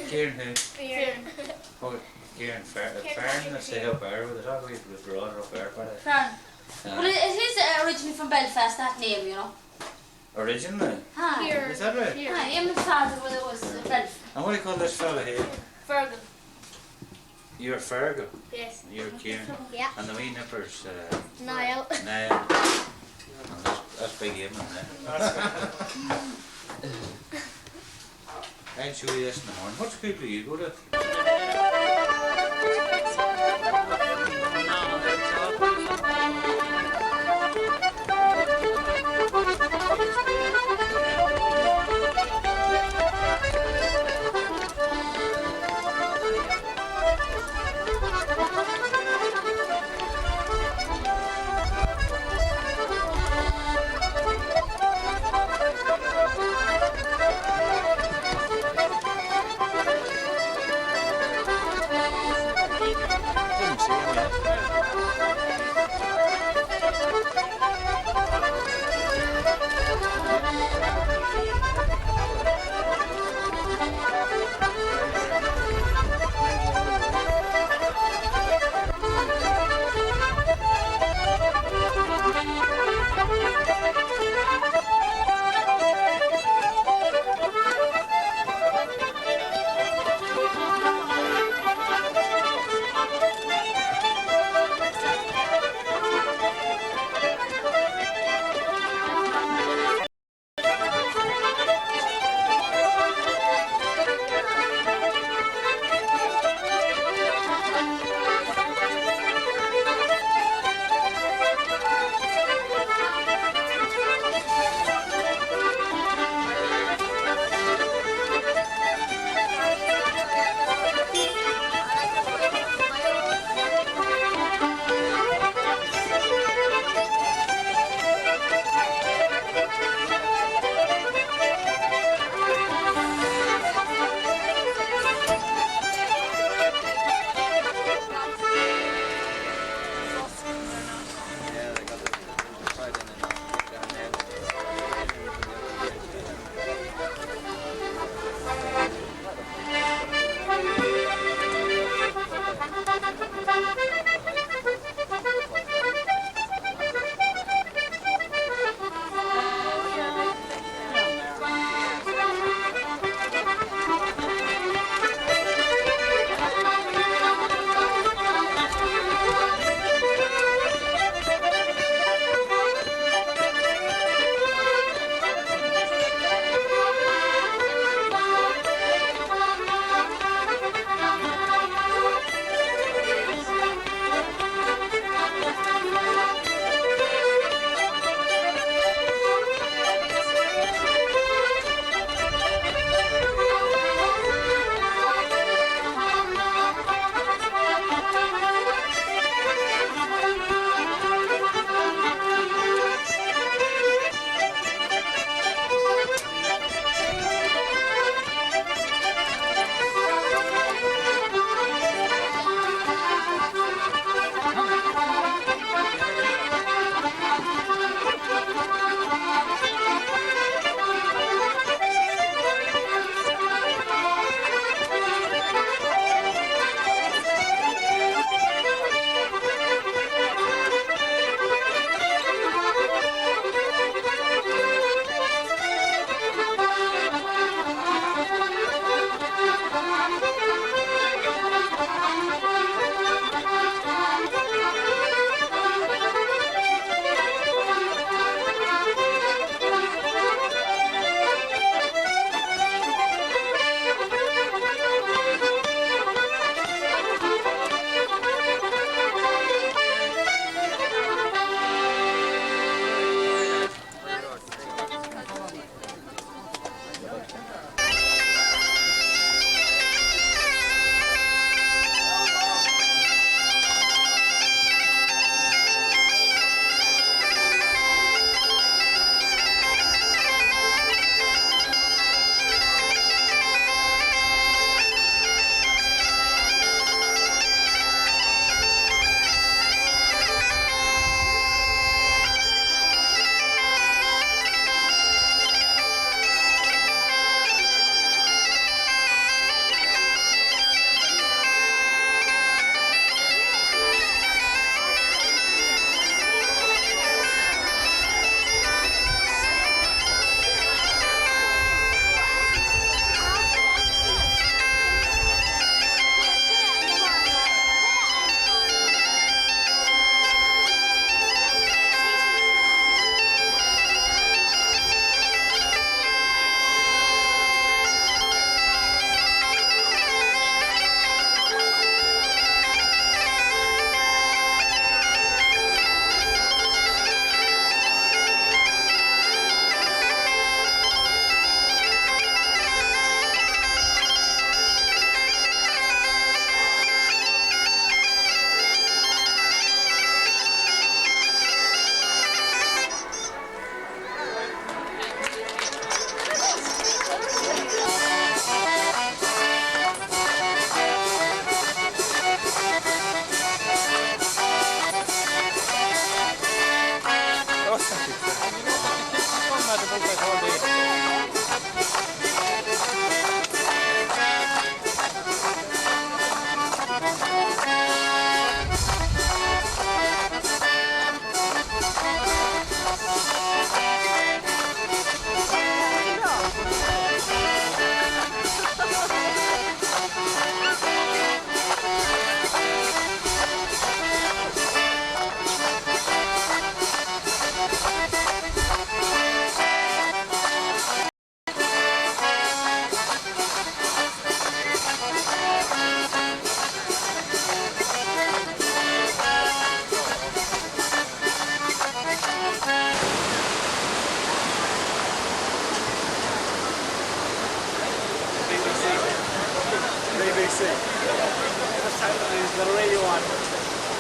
Kieran who? Kieran. Oh, Kieran Fern. Let's say up there with it. I'll be with the brother up there for it. Fern. But it is originally from Belfast, that name, you know. Originally? Hi. Is that right? Hi, my father was Belfast. And what do you call this fella here? Fergal. You're Fergal. Yes. You're Kieran. Yeah. And the wee nipper's Niall. Niall. And that's big him on there. I'll show you this in the morning. What school do you go to?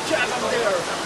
Get him there.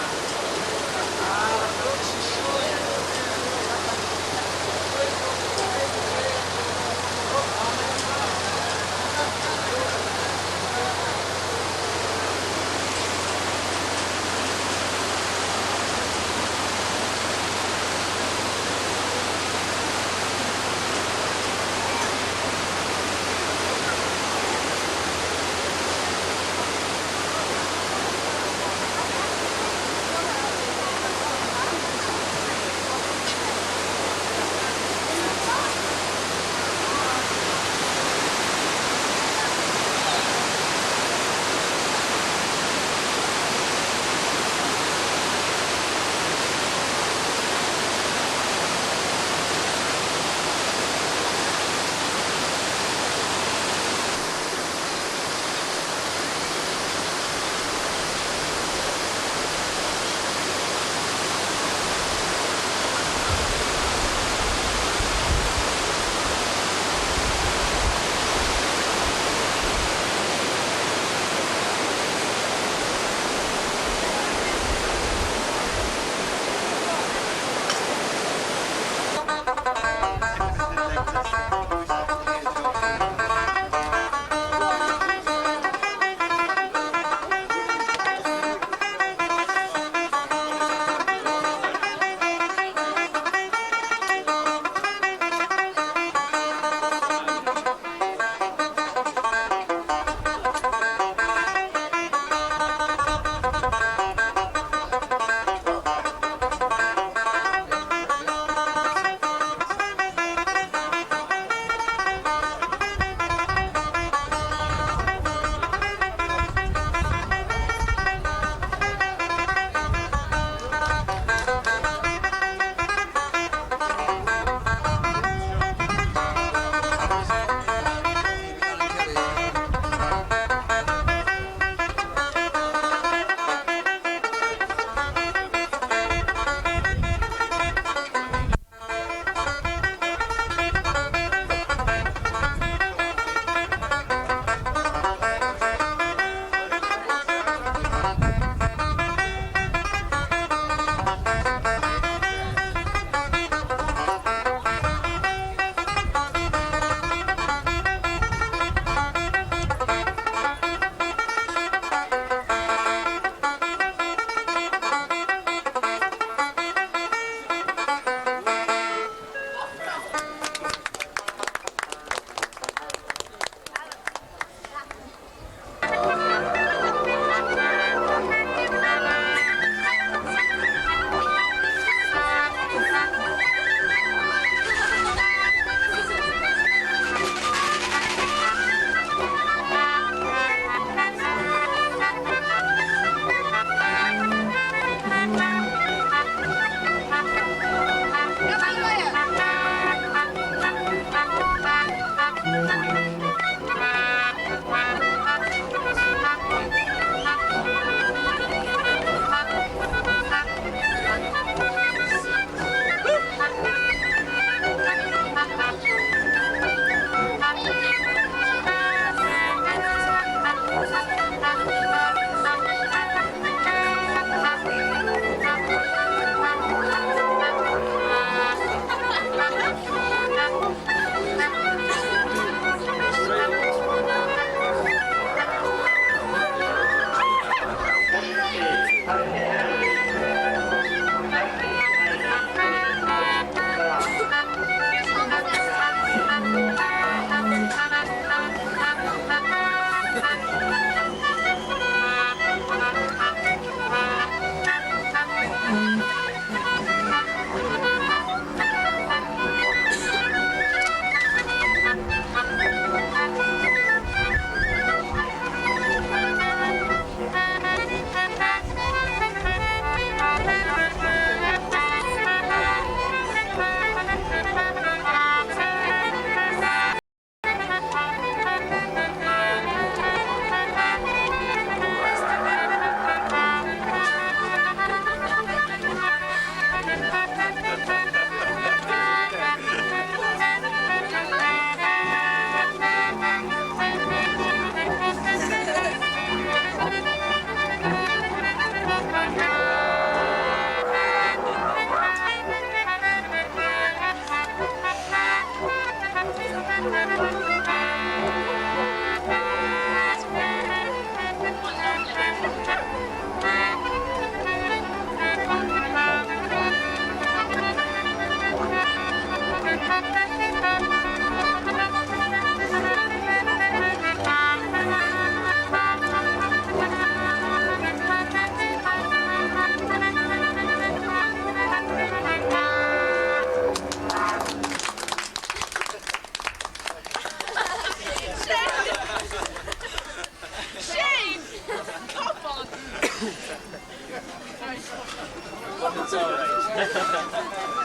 But it's alright.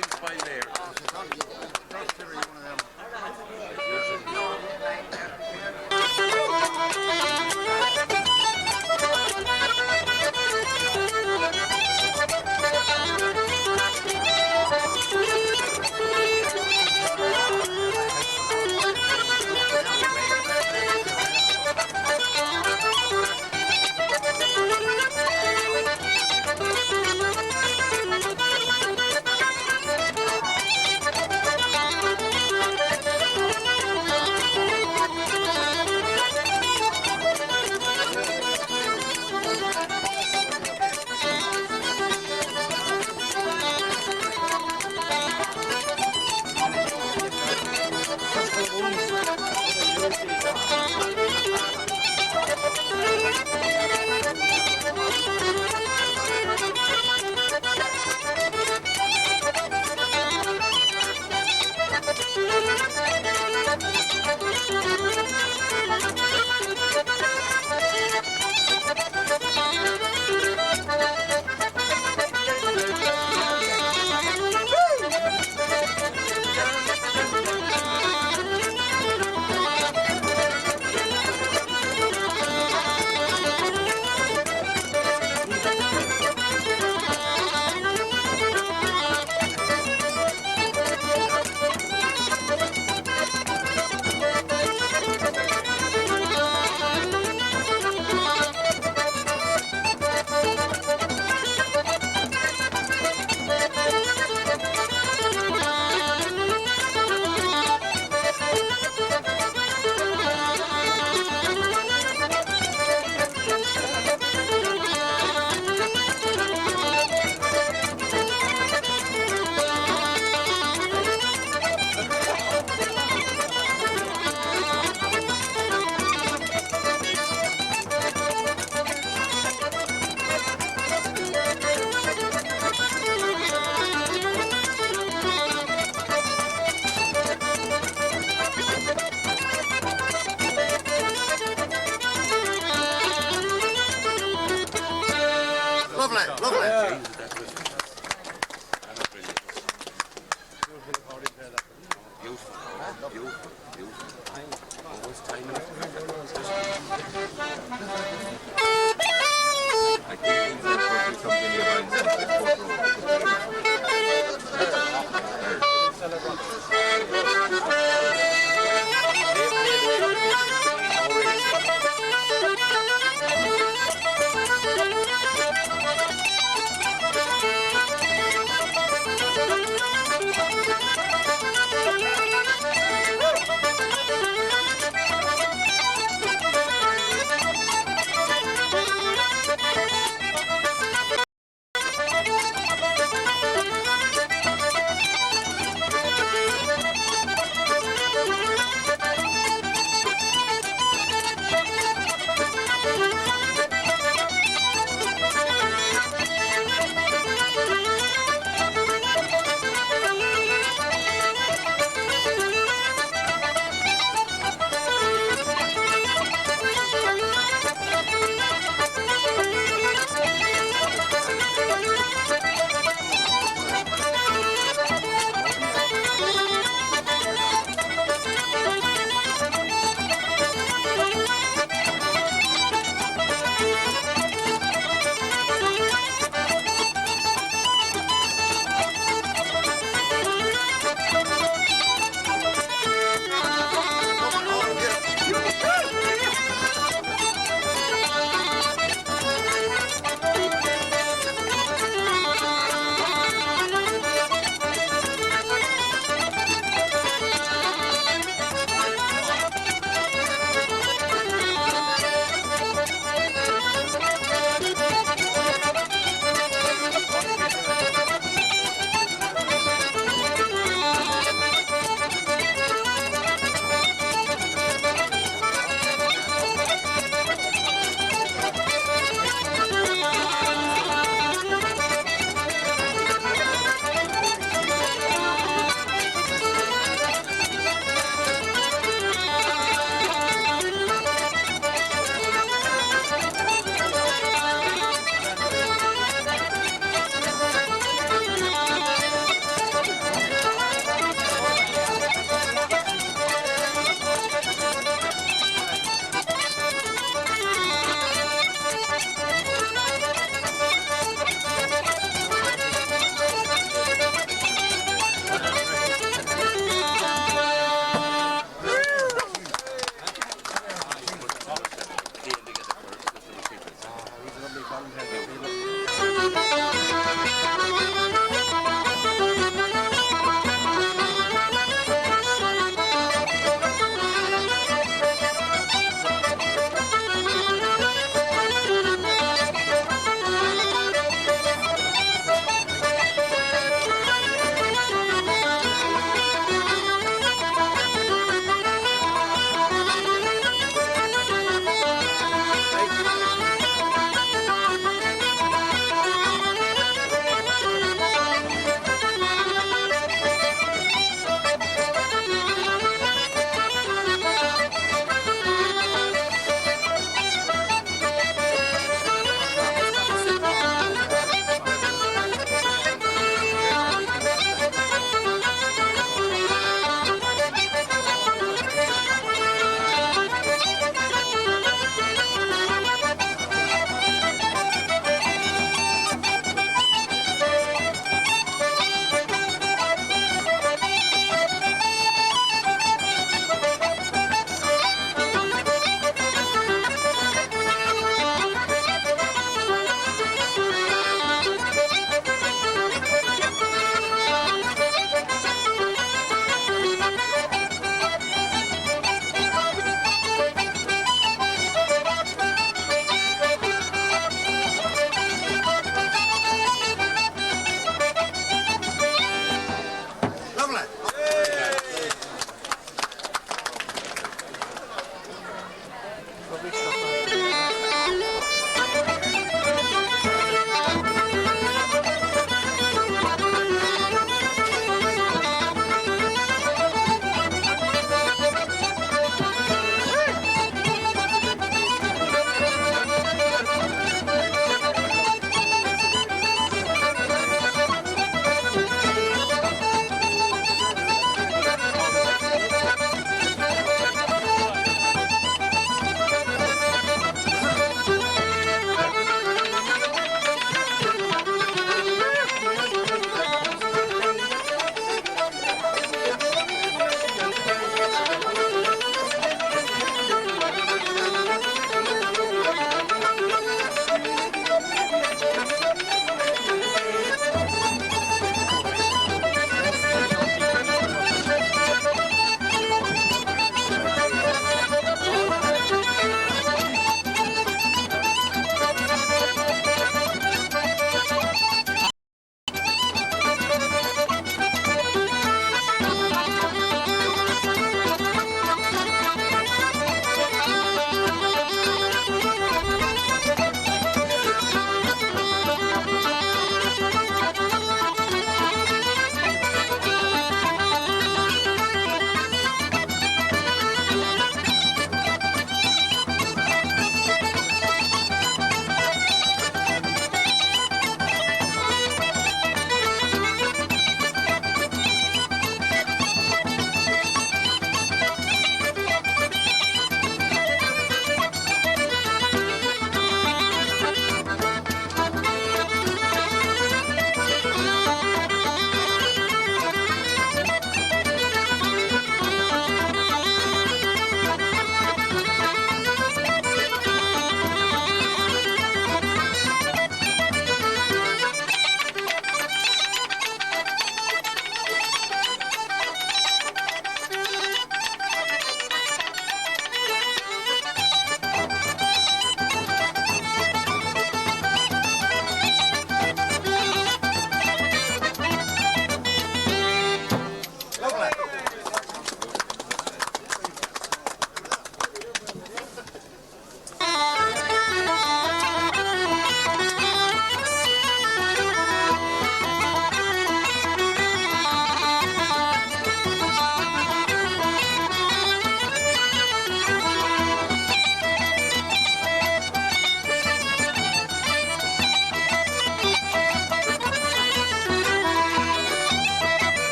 things by there.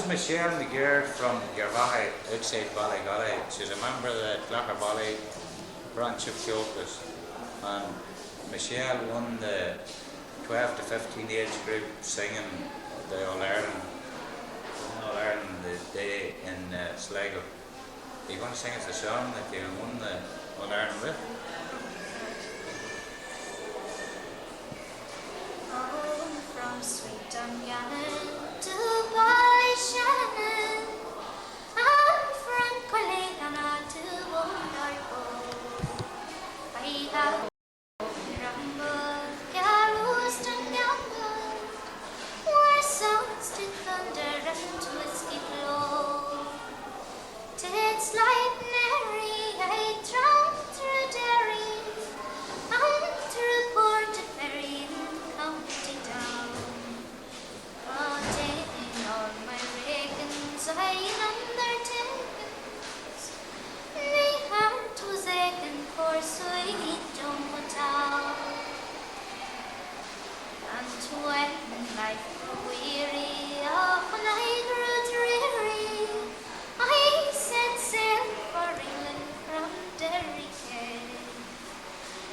is Michelle McGeard from Gervahi, outside Ballygolly. She's a member of the Clacker Valley branch of Kyokas. And Michelle won the 12 to 15 age group singing the All-Ireland the day in Sligo. Are you going to sing us the song that you won the All-Ireland with? Home from sweet Dungannon to Ballyshannon, and from Collegana to Wonderful. I have rumbled, caroused and gambled, where songs to thunder and to whiskey blow. Tits like Mary, I tramped through Derry, and through Portaferry and County Down. But in all my reckons I'd undertakens, my heart was aching for sweet Dumbarton. And when life grew weary, and I grew dreary, I set sail for England from Derry Quay.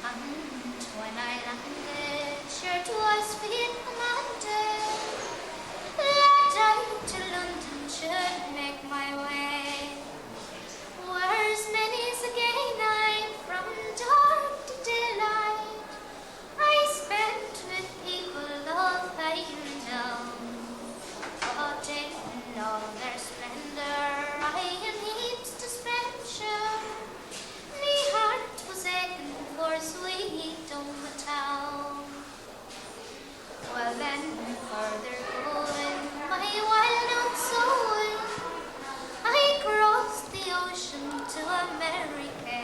And when I landed, sure 'twas fate commanded that I to London should make my way. Where's many's again I'm from dark to daylight, I spent with people of high renown. But in all their splendour I in heaps to spend sure, me heart was aching for sweet Dumbarton. Well then, further going, my wild old soul, I crossed the ocean to America,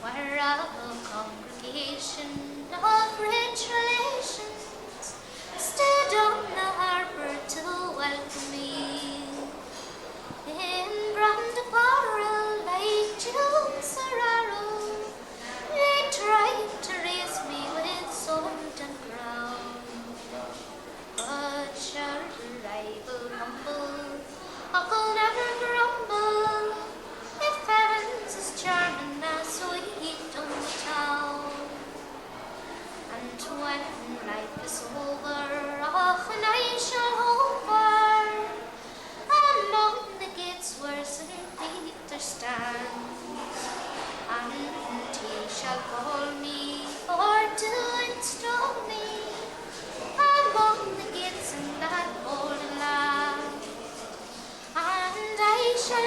where a congregation of rich relations stood on the harbour to welcome me. In brand apparel like jewels or arrow, they tried to raise me with sword and crown. But sure I will humble, I'll never grumble, if heaven's as charming as sweet Dumbarton. And when life is over, and I shall hover among the gates where St. Peter stands, and he shall call me for to install me among the gates in that golden land, and I shall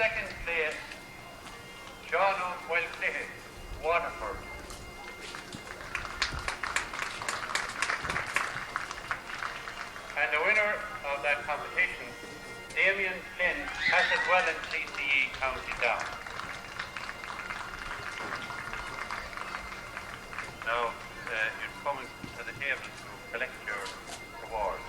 second place, Sean Fleadh, Waterford. And the winner of that competition, Damien Flynn, Castlewellan CCE, County Down. Now, you're coming to the table to collect your award.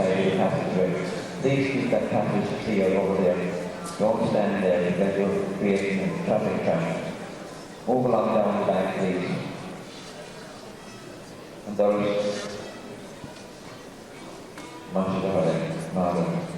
side of the passageway. Please keep that passage clear over there. Don't stand there because you're creating a traffic jam. Move along down the back, please. And those much of Marvin.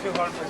two horns.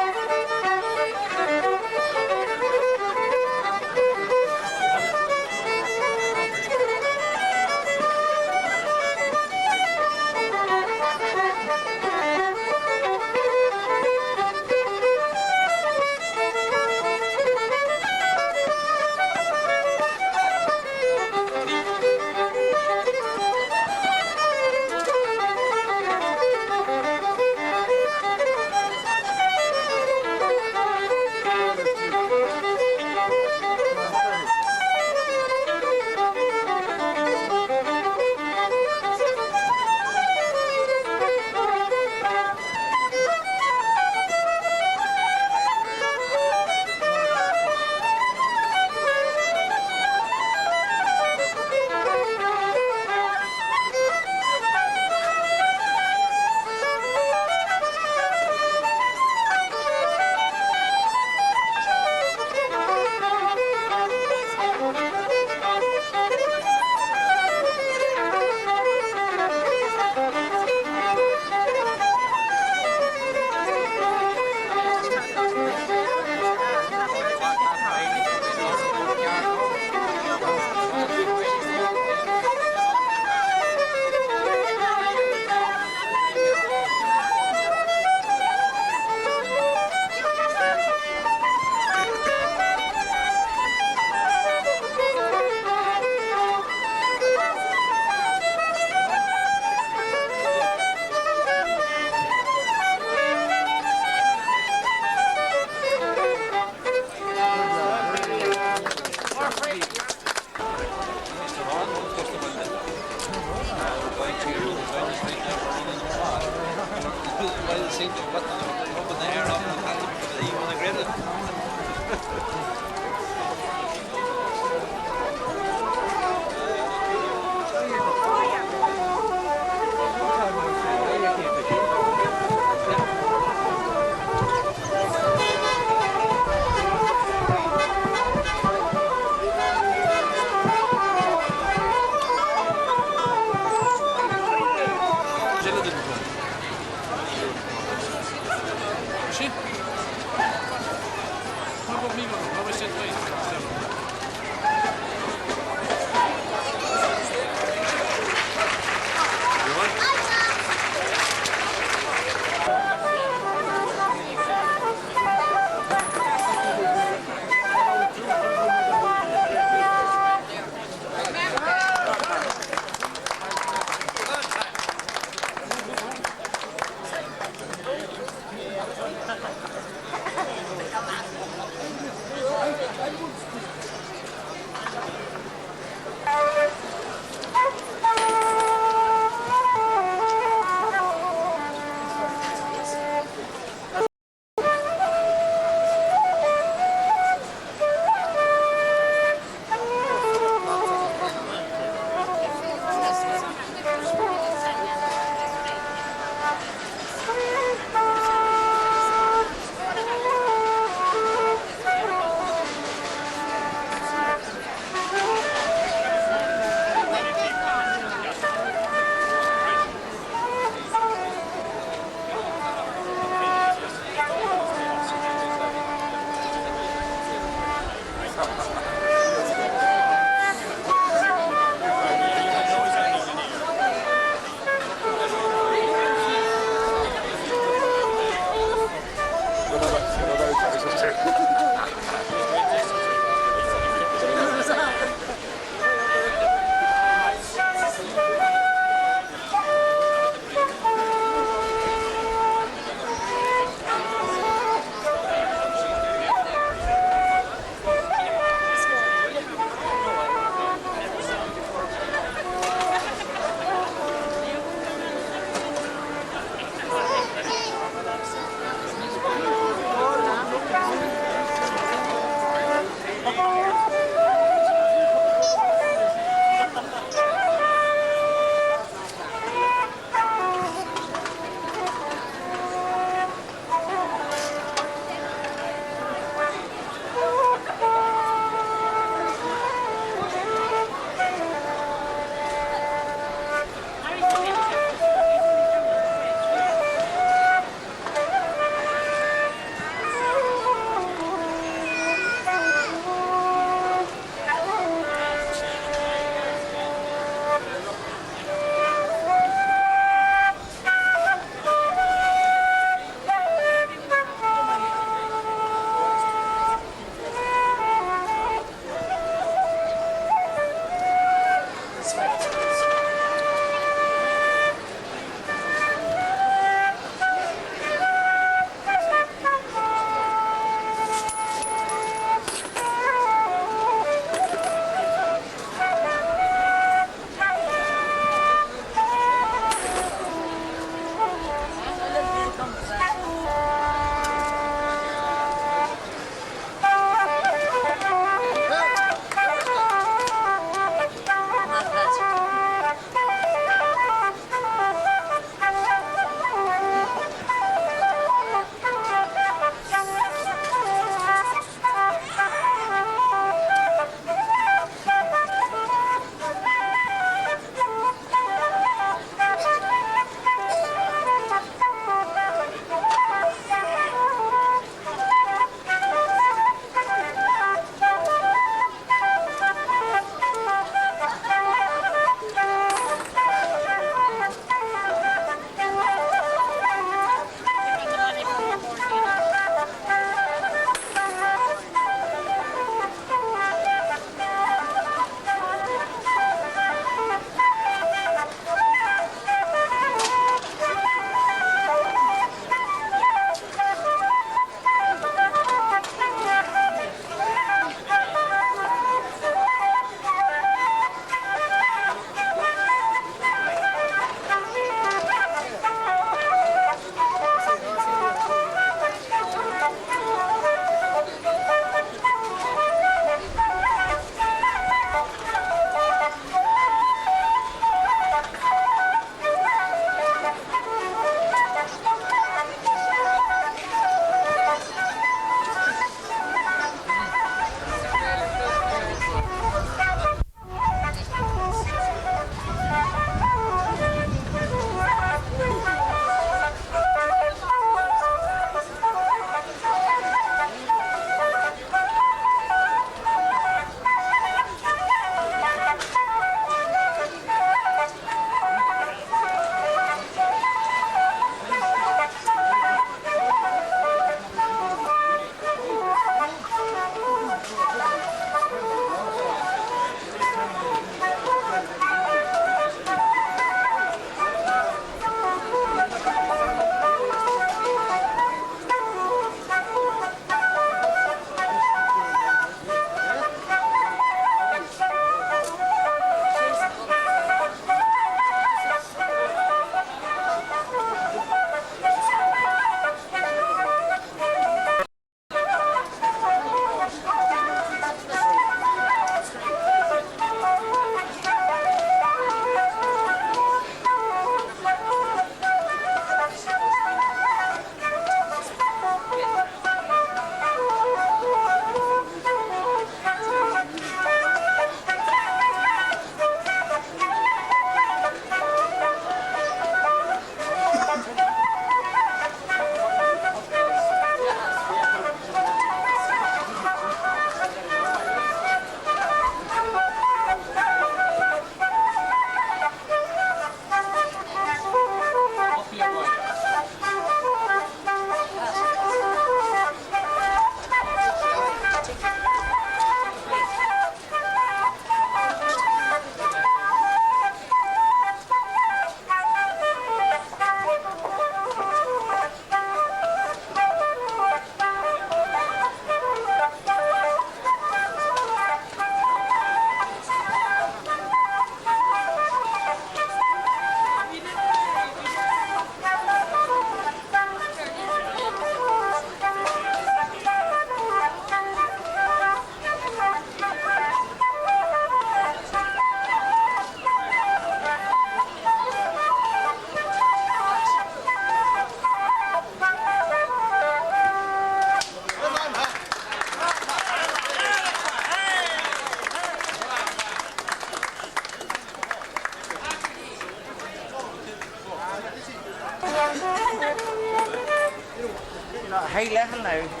high level now.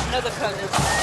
Another cousin.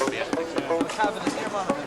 The cabin is here, man.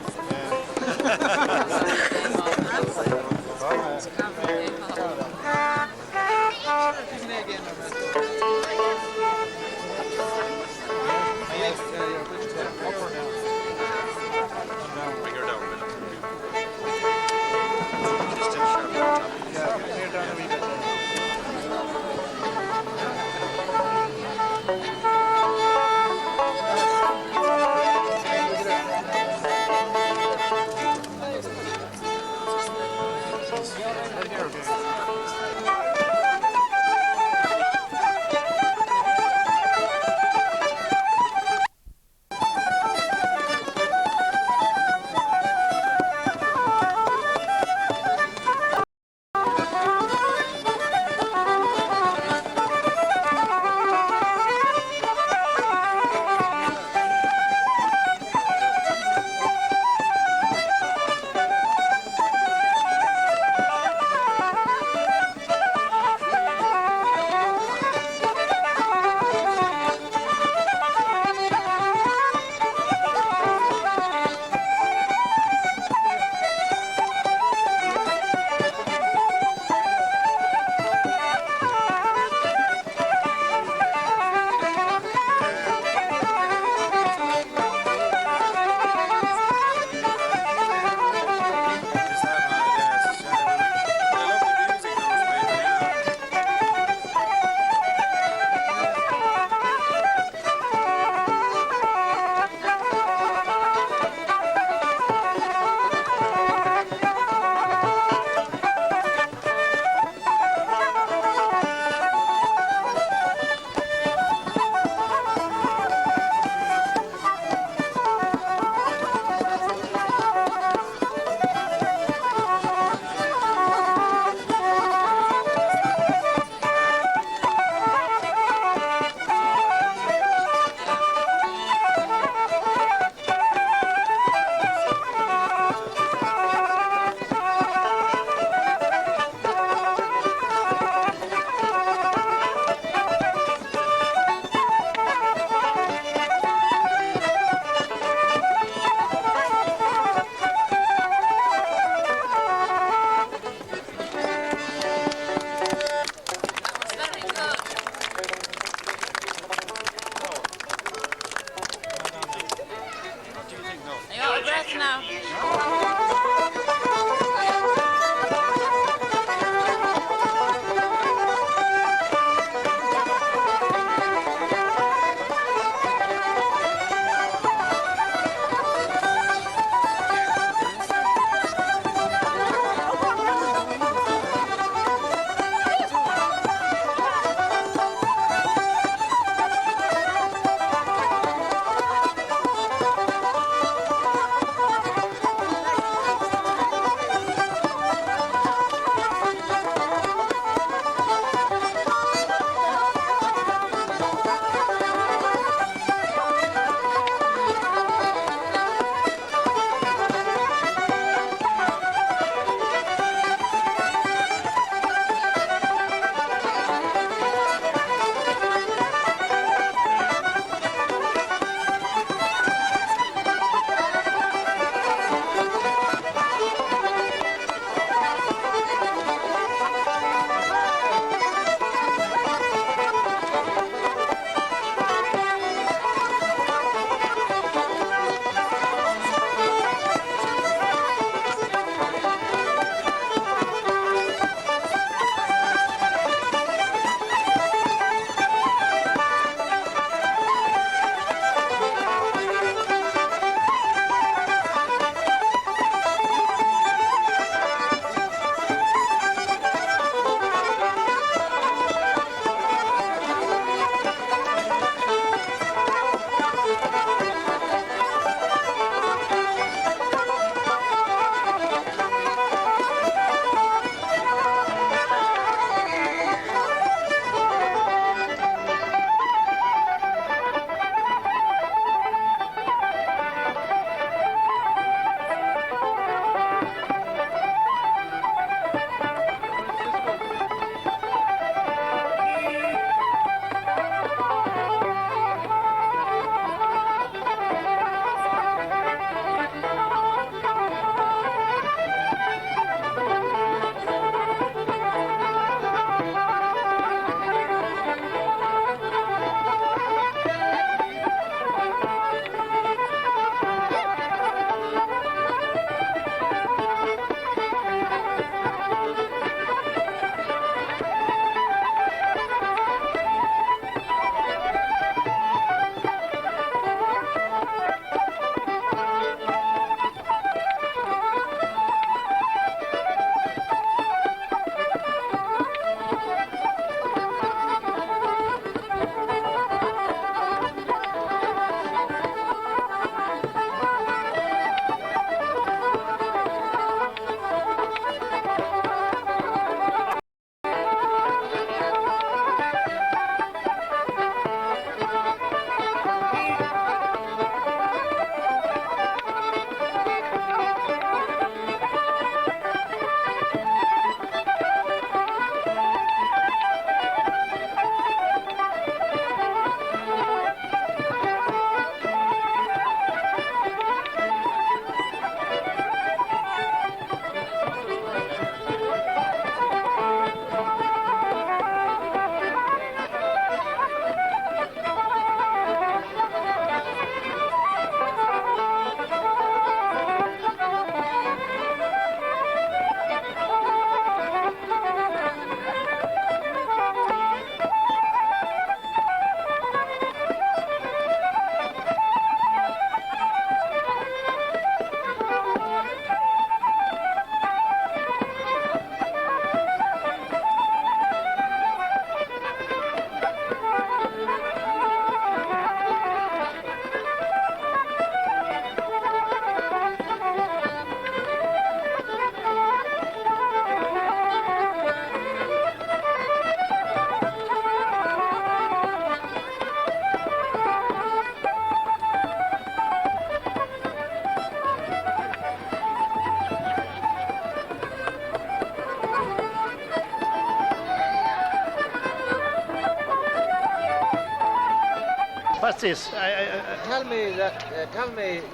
What's this? Tell me,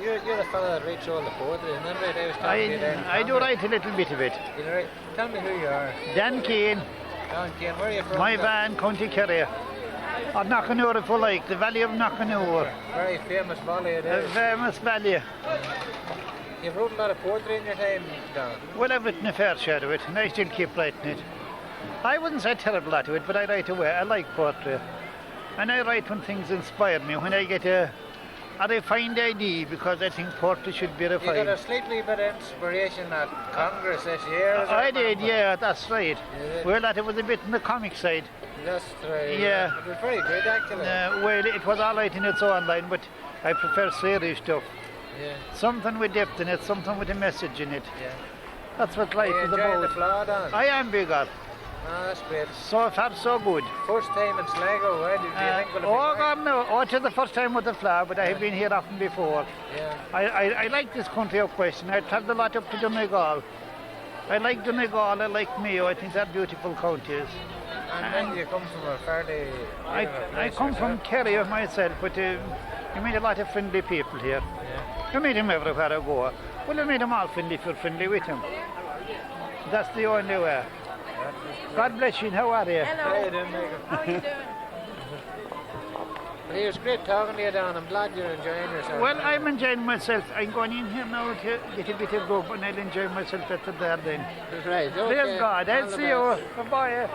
you're a fellow that writes all the poetry, isn't that right? I was talking to you then. I do write a little bit of it. You know, tell me who you are. Dan Keane, Don Kane, where are you from? my van, County Kerry. Or Knockanure, if you like, the Valley of Knockanure. Very famous valley it A is. famous valley. You've wrote a lot of poetry in your time, Don. Well, I've written a fair share of it, and I still keep writing it. I wouldn't say a terrible lot of it, but I write away. I like poetry. And I write when things inspire me, when I get a refined idea, because I think poetry should be You refined. got a slightly bit of inspiration at Congress this year. as I did, remember. yeah, that's right. You did? Well, that it was a bit on the comic side. That's right. Yeah. It was very good, actually. Well, it was all right in its own line, but I prefer serious stuff. Yeah. Something with depth in it, something with a message in it. Yeah. That's what life Are you is enjoying the about. Fleadh, Don? I am bigger. Oh, that's great. So far, so good. First time in Sligo, where do you think will Oh, it God, no. Oh, it is the first time with the Fleadh, but I have been here often before. be? Yeah. I like this country up west, and I travelled a lot up to Donegal. I like Donegal, I like Mayo, I think they're beautiful counties. And then you come from a fairly... I come from Kerry myself, but you meet a lot of friendly people here. Yeah. You meet them everywhere I go. Well, you meet them all friendly if you're friendly with them. That's the only way. God bless you, how are you? How you doing, Michael? How are you doing? Well, it was great talking to you, Don. I'm glad you're enjoying yourself. Well, I'm enjoying myself. I'm going in here now to get a bit of grub, and I'll enjoy myself at the there then. Right, okay. Praise God, I'll All the see you. best. Bye-bye.